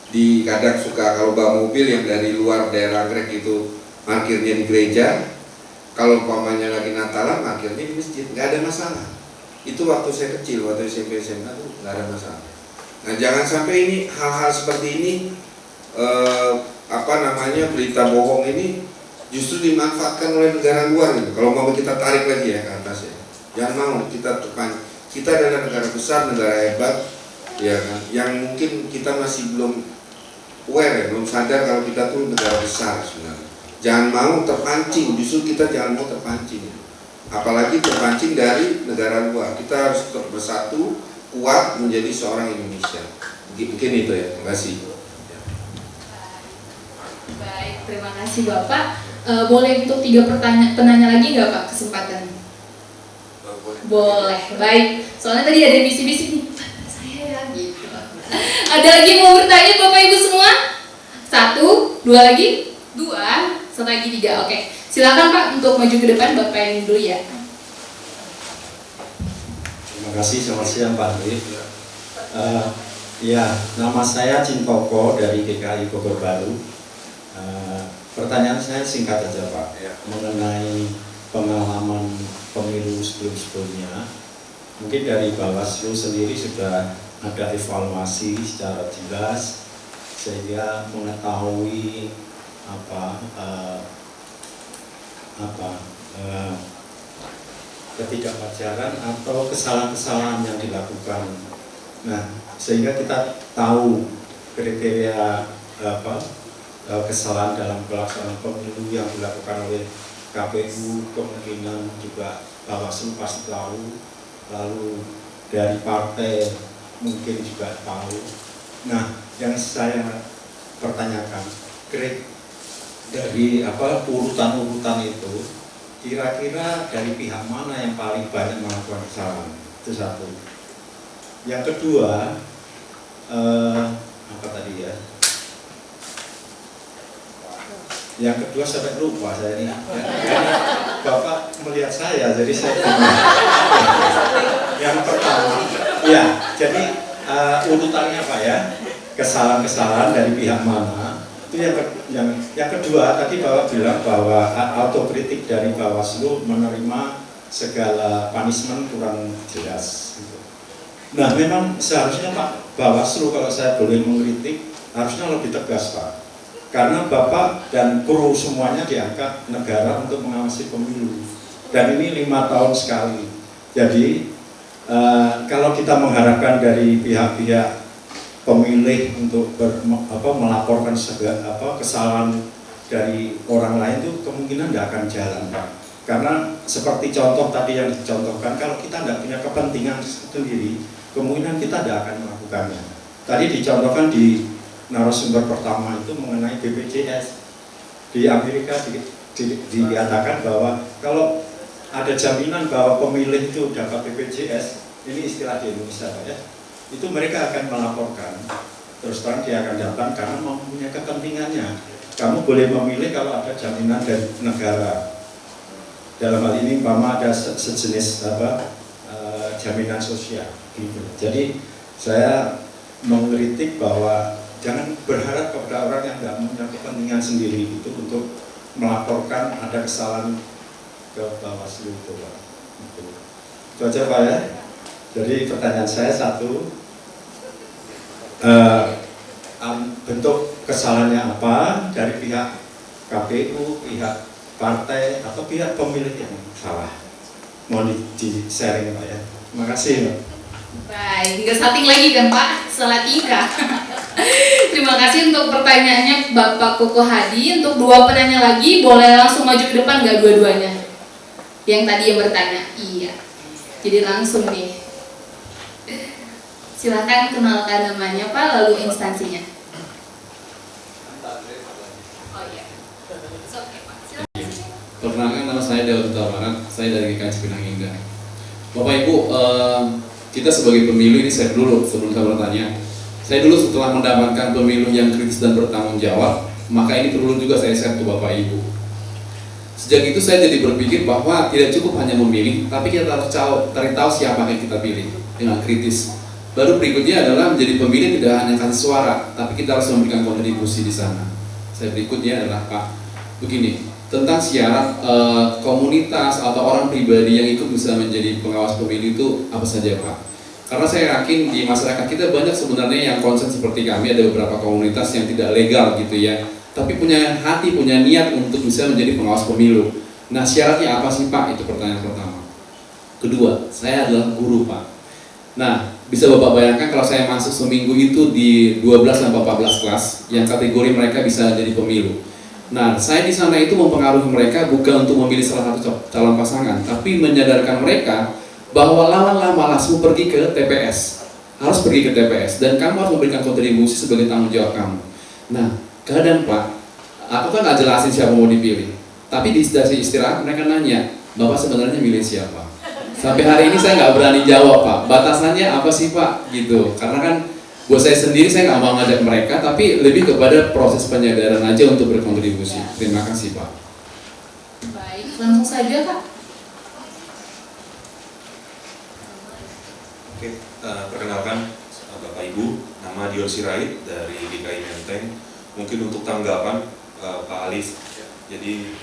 di kadang suka kalau bawa mobil yang dari luar daerah Anggrek itu parkirnya di gereja, kalau umpamanya lagi Natalan parkirnya di masjid, nggak ada masalah. Itu waktu saya kecil, waktu SMP SMA tuh nggak ada masalah. Nah jangan sampai ini hal-hal seperti ini berita bohong ini justru dimanfaatkan oleh negara luar gitu. Kalau mau kita tarik lagi ya ke atas ya, jangan mau kita adalah negara besar, negara hebat, ya kan, yang mungkin kita masih belum aware ya, belum sadar kalau kita tuh negara besar sebenarnya. Jangan mau terpancing, justru kita jangan mau terpancing, apalagi terpancing dari negara luar. Kita harus tetap bersatu, kuat menjadi seorang Indonesia. Mungkin itu ya, terima kasih. Baik, terima kasih Bapak. Boleh untuk 3 penanya lagi nggak Pak kesempatan? Boleh. Baik. Soalnya tadi ada yang bisik-bisik nih, saya ya gitu. Ada lagi yang mau bertanya Bapak Ibu semua? 1, 2 lagi? 2, 1 lagi 3. Oke. Silakan Pak untuk maju ke depan, Bapak yang dulu ya. Terima kasih, selamat siang Pak Dwi. Ya, nama saya Cintoko dari GKI Bogor Baru. Pertanyaan saya singkat aja Pak, mengenai pengalaman pemilu sebelum-sebelumnya. Mungkin dari Bawaslu sendiri sudah ada evaluasi secara jelas sehingga mengetahui ketidakwajaran atau kesalahan-kesalahan yang dilakukan. Nah, sehingga kita tahu kriteria kesalahan dalam pelaksanaan pemilu yang dilakukan oleh KPU, kemungkinan juga Bawaslu pasti tahu, lalu dari partai mungkin juga tahu. Nah, yang saya pertanyakan, dari urutan-urutan itu, kira-kira dari pihak mana yang paling banyak melakukan kesalahan? Itu satu. Yang kedua, Yang kedua sampai lupa saya ini. Bapak melihat saya, jadi saya yang pertama, ya, jadi urutannya Pak ya, kesalahan-kesalahan dari pihak mana? Itu yang kedua tadi Bapak bilang bahwa autokritik dari Bawaslu menerima segala punishment kurang jelas. Nah, memang seharusnya Pak Bawaslu kalau saya boleh mengkritik harusnya lebih tegas Pak. Karena Bapak dan kru semuanya diangkat negara untuk mengawasi pemilu, dan ini 5 tahun sekali. Jadi kalau kita mengharapkan dari pihak-pihak pemilih untuk melaporkan segala kesalahan dari orang lain itu kemungkinan tidak akan jalan Pak. Karena seperti contoh tadi yang dicontohkan, kalau kita tidak punya kepentingan sendiri, kemungkinan kita tidak akan melakukannya. Tadi dicontohkan di narasumber pertama itu mengenai BPJS. Di Amerika dikatakan bahwa kalau ada jaminan bahwa pemilih itu dapat BPJS, ini istilah di Indonesia Pak ya, itu mereka akan melaporkan. Terus terang dia akan datang karena mempunyai kepentingannya. Kamu boleh memilih kalau ada jaminan dari negara. Dalam hal ini umpama ada sejenis jaminan sosial gitu. Jadi saya mengkritik bahwa jangan berharap kepada orang yang tidak punya kepentingan sendiri itu untuk melaporkan ada kesalahan ke Bawaslu itu Pak. Itu aja Pak ya. Jadi pertanyaan saya satu, bentuk kesalahannya apa dari pihak KPU, pihak partai atau pihak pemilih yang salah. mohon di sharing Pak ya. Terima kasih Pak. Baik, nggak salting lagi kan Pak, salah tingkah. Terima kasih untuk pertanyaannya Bapak Koko Hadi. Untuk dua penanya lagi, boleh langsung maju ke depan nggak dua-duanya? Yang tadi yang bertanya, iya. Jadi langsung nih. Silahkan kenalkan namanya Pak, lalu instansinya. Oh iya. It's okay, Pak. Silakan. Perkenalkan, nama saya Dewa Barat, saya dari GKI Cipinang Indah. Bapak Ibu, kita sebagai pemilu ini saya dulu sebelum saya bertanya, saya dulu setelah mendapatkan pemilu yang kritis dan bertanggung jawab, maka ini perlu juga saya share ke Bapak Ibu. Sejak itu saya jadi berpikir bahwa tidak cukup hanya memilih, tapi kita harus cari tahu siapa yang kita pilih dengan kritis. Baru berikutnya adalah menjadi pemilih tidak hanya kasih suara, tapi kita harus memberikan kontribusi di sana. Saya berikutnya adalah Pak, begini, tentang syarat komunitas atau orang pribadi yang ikut bisa menjadi pengawas pemilu itu apa saja Pak? Karena saya yakin di masyarakat kita banyak sebenarnya yang konsen seperti kami, ada beberapa komunitas yang tidak legal gitu ya, tapi punya hati, punya niat untuk bisa menjadi pengawas pemilu. Nah syaratnya apa sih Pak? Itu pertanyaan pertama. Kedua, saya adalah guru Pak. Nah bisa Bapak bayangkan kalau saya masuk seminggu itu di 12 sampai 14 kelas yang kategori mereka bisa jadi pemilu. Nah, saya di sana itu mempengaruhi mereka bukan untuk memilih salah satu calon pasangan, tapi menyadarkan mereka bahwa lawanlah malasmu pergi ke TPS, harus pergi ke TPS, dan kamu harus memberikan kontribusi sebagai tanggung jawab kamu. Nah, kadang Pak, aku kan nggak jelasin siapa mau dipilih, tapi di stasiun istirahat mereka nanya, Bapak sebenarnya milih siapa? Sampai hari ini saya nggak berani jawab Pak, batasannya apa sih Pak? Gitu, karena kan buat saya sendiri saya nggak mau ngajak mereka, tapi lebih kepada proses penyadaran aja untuk berkontribusi. Terima kasih Pak. Baik, langsung saja Kak. Oke, perkenalkan Bapak Ibu, nama Dion Sirait dari GKI Menteng. Mungkin untuk tanggapan Pak Alif, jadi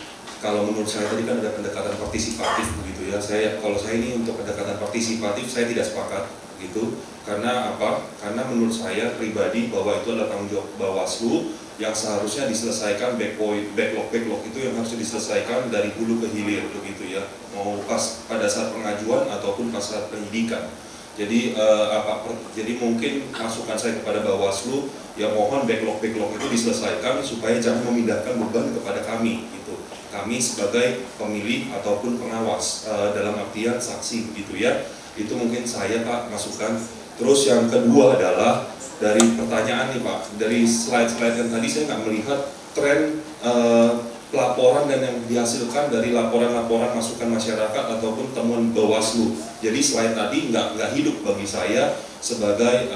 kalau menurut saya tadi kan ada pendekatan partisipatif begitu ya. Kalau saya ini untuk pendekatan partisipatif saya tidak sepakat gitu. Karena apa? Karena menurut saya pribadi bahwa itu adalah tanggung jawab Bawaslu yang seharusnya diselesaikan backlog itu yang harus diselesaikan dari hulu ke hilir begitu ya. Mau pas pada saat pengajuan ataupun pas saat penyidikan. Jadi jadi mungkin masukan saya kepada Bawaslu ya mohon backlog itu diselesaikan supaya jangan memindahkan beban kepada kami gitu. Kami sebagai pemilih ataupun pengawas dalam artian saksi begitu ya. Itu mungkin saya Pak masukan. Terus yang kedua adalah dari pertanyaan nih Pak, dari slide-slide yang tadi saya nggak melihat tren pelaporan dan yang dihasilkan dari laporan-laporan masukan masyarakat ataupun temuan Bawaslu. Jadi slide tadi nggak hidup bagi saya sebagai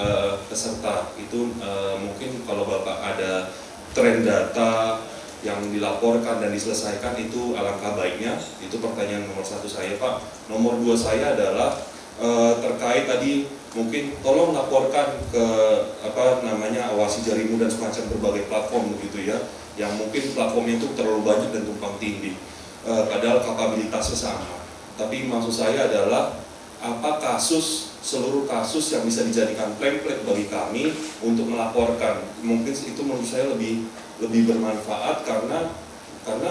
peserta. Itu mungkin kalau Bapak ada tren data yang dilaporkan dan diselesaikan itu alangkah baiknya. Itu pertanyaan nomor 1 saya Pak. Nomor 2 saya adalah terkait tadi mungkin tolong laporkan ke Awasi Jarimu dan semacam berbagai platform begitu ya, yang mungkin platformnya itu terlalu banyak dan tumpang tindih padahal kapabilitasnya sama. Tapi maksud saya adalah apa seluruh kasus yang bisa dijadikan template bagi kami untuk melaporkan. Mungkin itu menurut saya lebih bermanfaat karena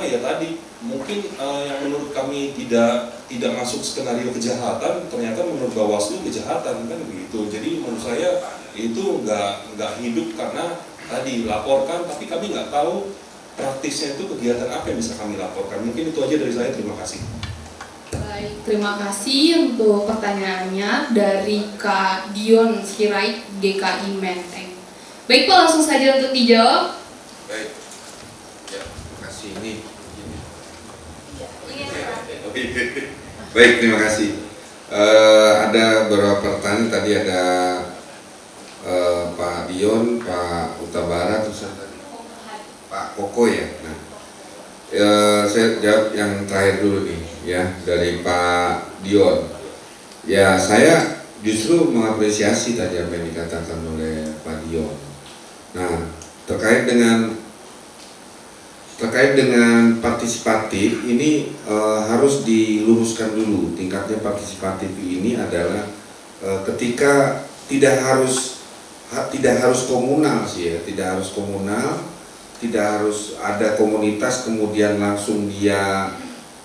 ya tadi mungkin yang menurut kami tidak masuk skenario kejahatan ternyata menurut Bawaslu kejahatan kan begitu. Jadi menurut saya itu nggak hidup karena tadi laporkan tapi kami nggak tahu praktisnya itu kegiatan apa yang bisa kami laporkan. Mungkin itu aja dari saya, terima kasih. Baik, terima kasih untuk pertanyaannya dari Kak Dion Sirait GKI Menteng. Baik Pak, langsung saja untuk dijawab. Baik, ya, terima kasih ini. Baik, terima kasih. Ada beberapa pertanyaan tadi ada Pak Dion, Pak Utabara, terus ada Pak Koko ya. Nah, saya jawab yang terakhir dulu nih ya dari Pak Dion. Ya saya justru mengapresiasi tadi apa yang dikatakan oleh Pak Dion. Nah terkait dengan partisipatif ini harus diluruskan dulu. Tingkatnya partisipatif ini adalah ketika tidak harus komunal sih ya, tidak harus komunal, tidak harus ada komunitas kemudian langsung dia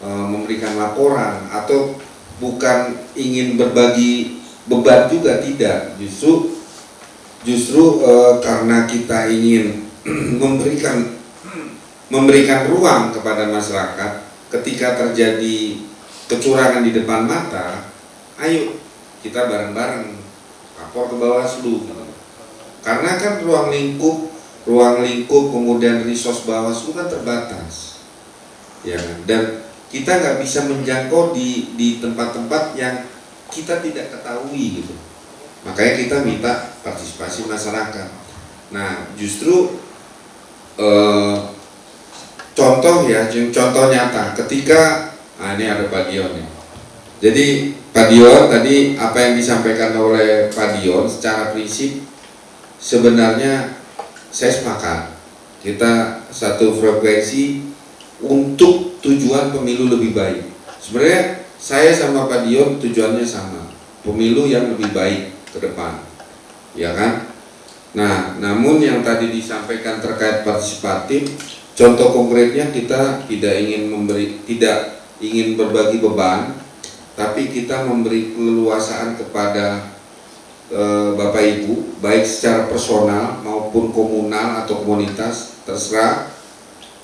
memberikan laporan, atau bukan ingin berbagi beban juga, tidak. Justru karena kita ingin memberikan ruang kepada masyarakat ketika terjadi kecurangan di depan mata, ayo kita bareng-bareng lapor ke Bawaslu. Karena kan ruang lingkup kemudian resource Bawaslu kan terbatas, ya. Dan kita nggak bisa menjangkau di tempat-tempat yang kita tidak ketahui gitu. Makanya kita minta partisipasi masyarakat. Nah, justru contoh nyata ketika ini ada Pak Dion ya. Jadi Pak Dion tadi apa yang disampaikan oleh Pak Dion secara prinsip sebenarnya saya sepakat. Kita satu frekuensi untuk tujuan pemilu lebih baik. Sebenarnya saya sama Pak Dion tujuannya sama, pemilu yang lebih baik ke depan, ya kan? Nah, namun yang tadi disampaikan terkait partisipatif, contoh konkretnya kita tidak ingin berbagi beban, tapi kita memberi keleluasaan kepada Bapak Ibu, baik secara personal maupun komunal atau komunitas, terserah.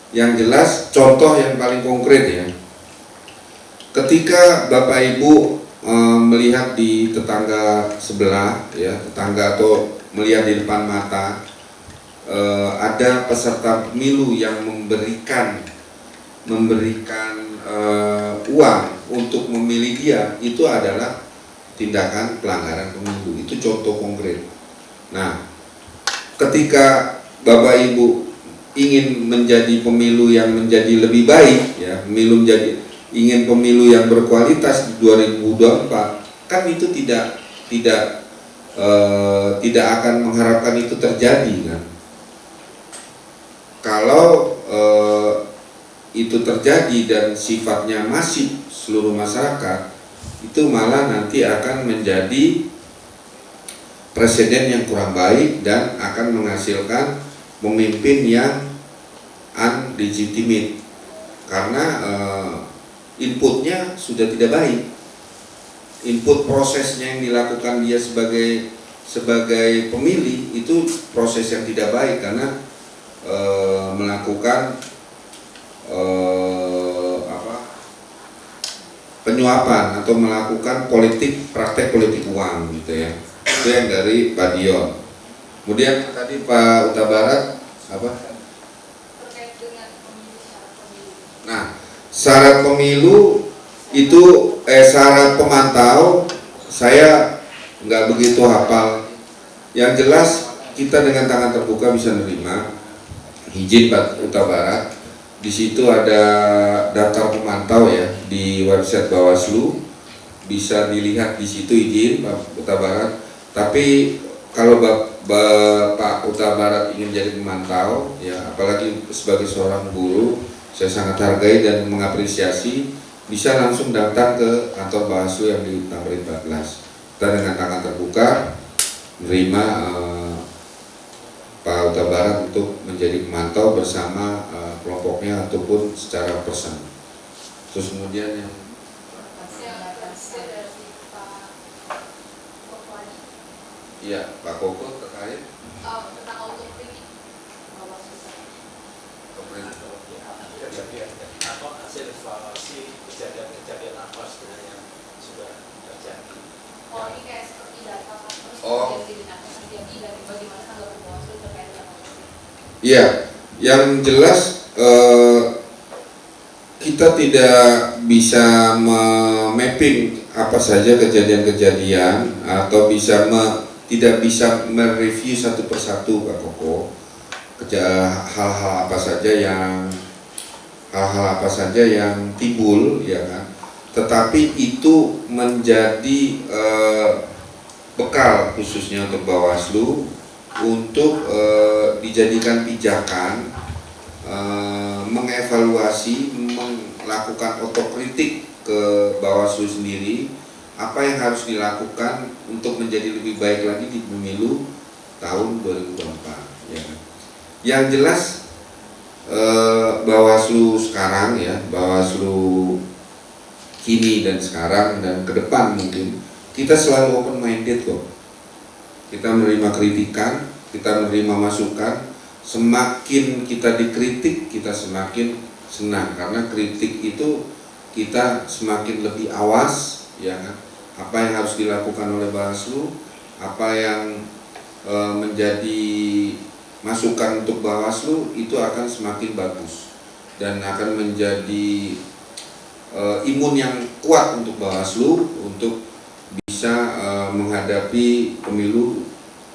Yang jelas, contoh yang paling konkret ya, ketika Bapak Ibu melihat di tetangga sebelah, ya tetangga atau melihat di depan mata ada peserta pemilu yang memberikan uang untuk memilih dia, itu adalah tindakan pelanggaran pemilu. Itu contoh konkret. Nah, ketika Bapak Ibu ingin menjadi pemilu yang menjadi lebih baik, ya ingin pemilu yang berkualitas di 2024, kan itu tidak akan mengharapkan itu terjadi kan. Kalau itu terjadi dan sifatnya masif seluruh masyarakat, itu malah nanti akan menjadi presiden yang kurang baik dan akan menghasilkan pemimpin yang unlegitimate karena inputnya sudah tidak baik. Input prosesnya yang dilakukan dia sebagai pemilih itu proses yang tidak baik karena melakukan penyuapan atau melakukan praktek politik uang gitu ya. Itu yang dari Pak Dion. Kemudian tadi Pak Huta Barat apa? Terkait dengan syarat pemilu. Nah, syarat pemilu itu syarat pemantau saya nggak begitu hafal. Yang jelas kita dengan tangan terbuka bisa menerima izin Pak Huta Barat. Di situ ada daftar pemantau ya di website Bawaslu, bisa dilihat di situ izin Pak Huta Barat. Tapi kalau Pak Huta Barat ingin jadi pemantau, ya apalagi sebagai seorang guru, saya sangat hargai dan mengapresiasi, bisa langsung datang ke kantor Bawaslu yang di Tamrin 14. Kita dengan tangan terbuka menerima Pak Huta Barat untuk menjadi pemantau bersama kelompoknya ataupun secara person. Terus kemudian yang iya Pak Koko terkait tentang autokritik apa hasil evaluasi kejadian apa sebenarnya yang sudah terjadi? Oh, ini kayak seperti data kan, terus Oh. terjadi dan bagaimana tanggapan Bawaslu terkait dengan autokritik? iya, yang jelas kita tidak bisa mapping apa saja kejadian-kejadian atau tidak bisa mereview satu persatu Pak Koko hal-hal apa saja yang timbul ya kan, tetapi itu menjadi bekal khususnya untuk Bawaslu untuk dijadikan pijakan, mengevaluasi, melakukan otokritik ke Bawaslu sendiri, apa yang harus dilakukan untuk menjadi lebih baik lagi di pemilu tahun 2024 ya. Yang jelas Bawaslu sekarang ya, Bawaslu kini dan sekarang dan ke depan mungkin kita selalu open minded kok. Kita menerima kritikan, kita menerima masukan. Semakin kita dikritik, kita semakin senang karena kritik itu kita semakin lebih awas, ya kan? Apa yang harus dilakukan oleh Bawaslu, apa yang menjadi masukan untuk Bawaslu itu akan semakin bagus dan akan menjadi imun yang kuat untuk Bawaslu untuk bisa menghadapi pemilu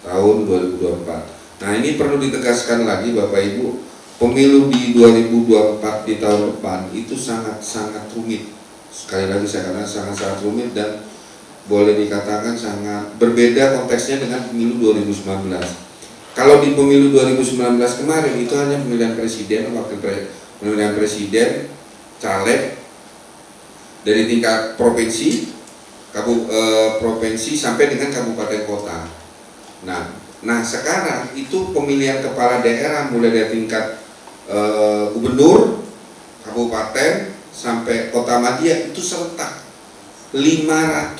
tahun 2024. Nah, ini perlu ditegaskan lagi Bapak Ibu, pemilu di 2024 di tahun depan itu sangat-sangat rumit. Sekali lagi saya katakan sangat-sangat rumit dan boleh dikatakan sangat berbeda konteksnya dengan pemilu 2019. Kalau di pemilu 2019 kemarin itu hanya pemilihan presiden, pemilihan presiden, caleg dari tingkat provinsi, provinsi sampai dengan kabupaten kota. Nah sekarang itu pemilihan kepala daerah mulai dari tingkat gubernur, kabupaten sampai kota madya itu serentak 514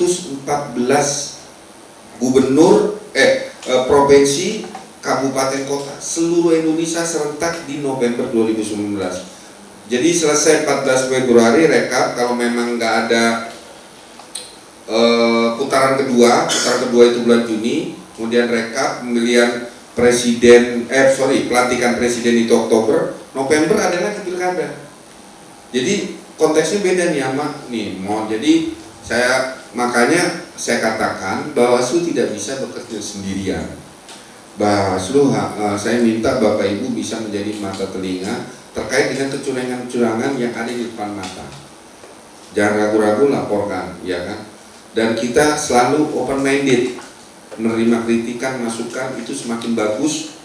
gubernur provinsi, kabupaten kota seluruh Indonesia serentak di November 2019. Jadi selesai 14 Februari rekap, kalau memang nggak ada putaran kedua itu bulan Juni, kemudian rekap pemilihan presiden, pelantikan presiden itu Oktober, November adalah pilkada. Jadi konteksnya beda nih jadi makanya saya katakan Bawaslu tidak bisa bekerja sendirian. Bawaslu saya minta Bapak Ibu bisa menjadi mata telinga terkait dengan kecurangan-kecurangan yang ada di depan mata. Jangan ragu-ragu laporkan, ya kan? Dan kita selalu open minded, menerima kritikan, masukan itu semakin bagus,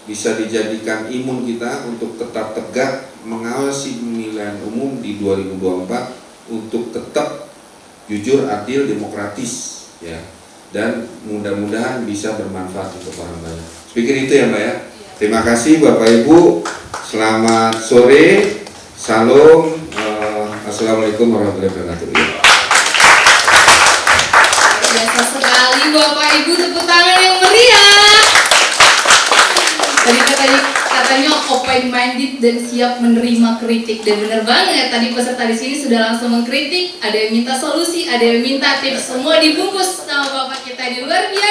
bisa dijadikan imun kita untuk tetap tegak mengawasi pemilihan umum di 2024 untuk tetap jujur, adil, demokratis, ya, dan mudah-mudahan bisa bermanfaat untuk orang banyak. Pikir itu ya Mbak ya. Terima kasih Bapak Ibu. Selamat sore. Salam. Assalamualaikum warahmatullahi wabarakatuh. Biasa sekali Bapak Ibu, tepuk tangan yang meriah. Tadi katanya open minded dan siap menerima kritik, dan benar banget tadi peserta di sini sudah langsung mengkritik, ada yang minta solusi, ada yang minta tips, semua dibungkus sama Bapak kita di luar biasa.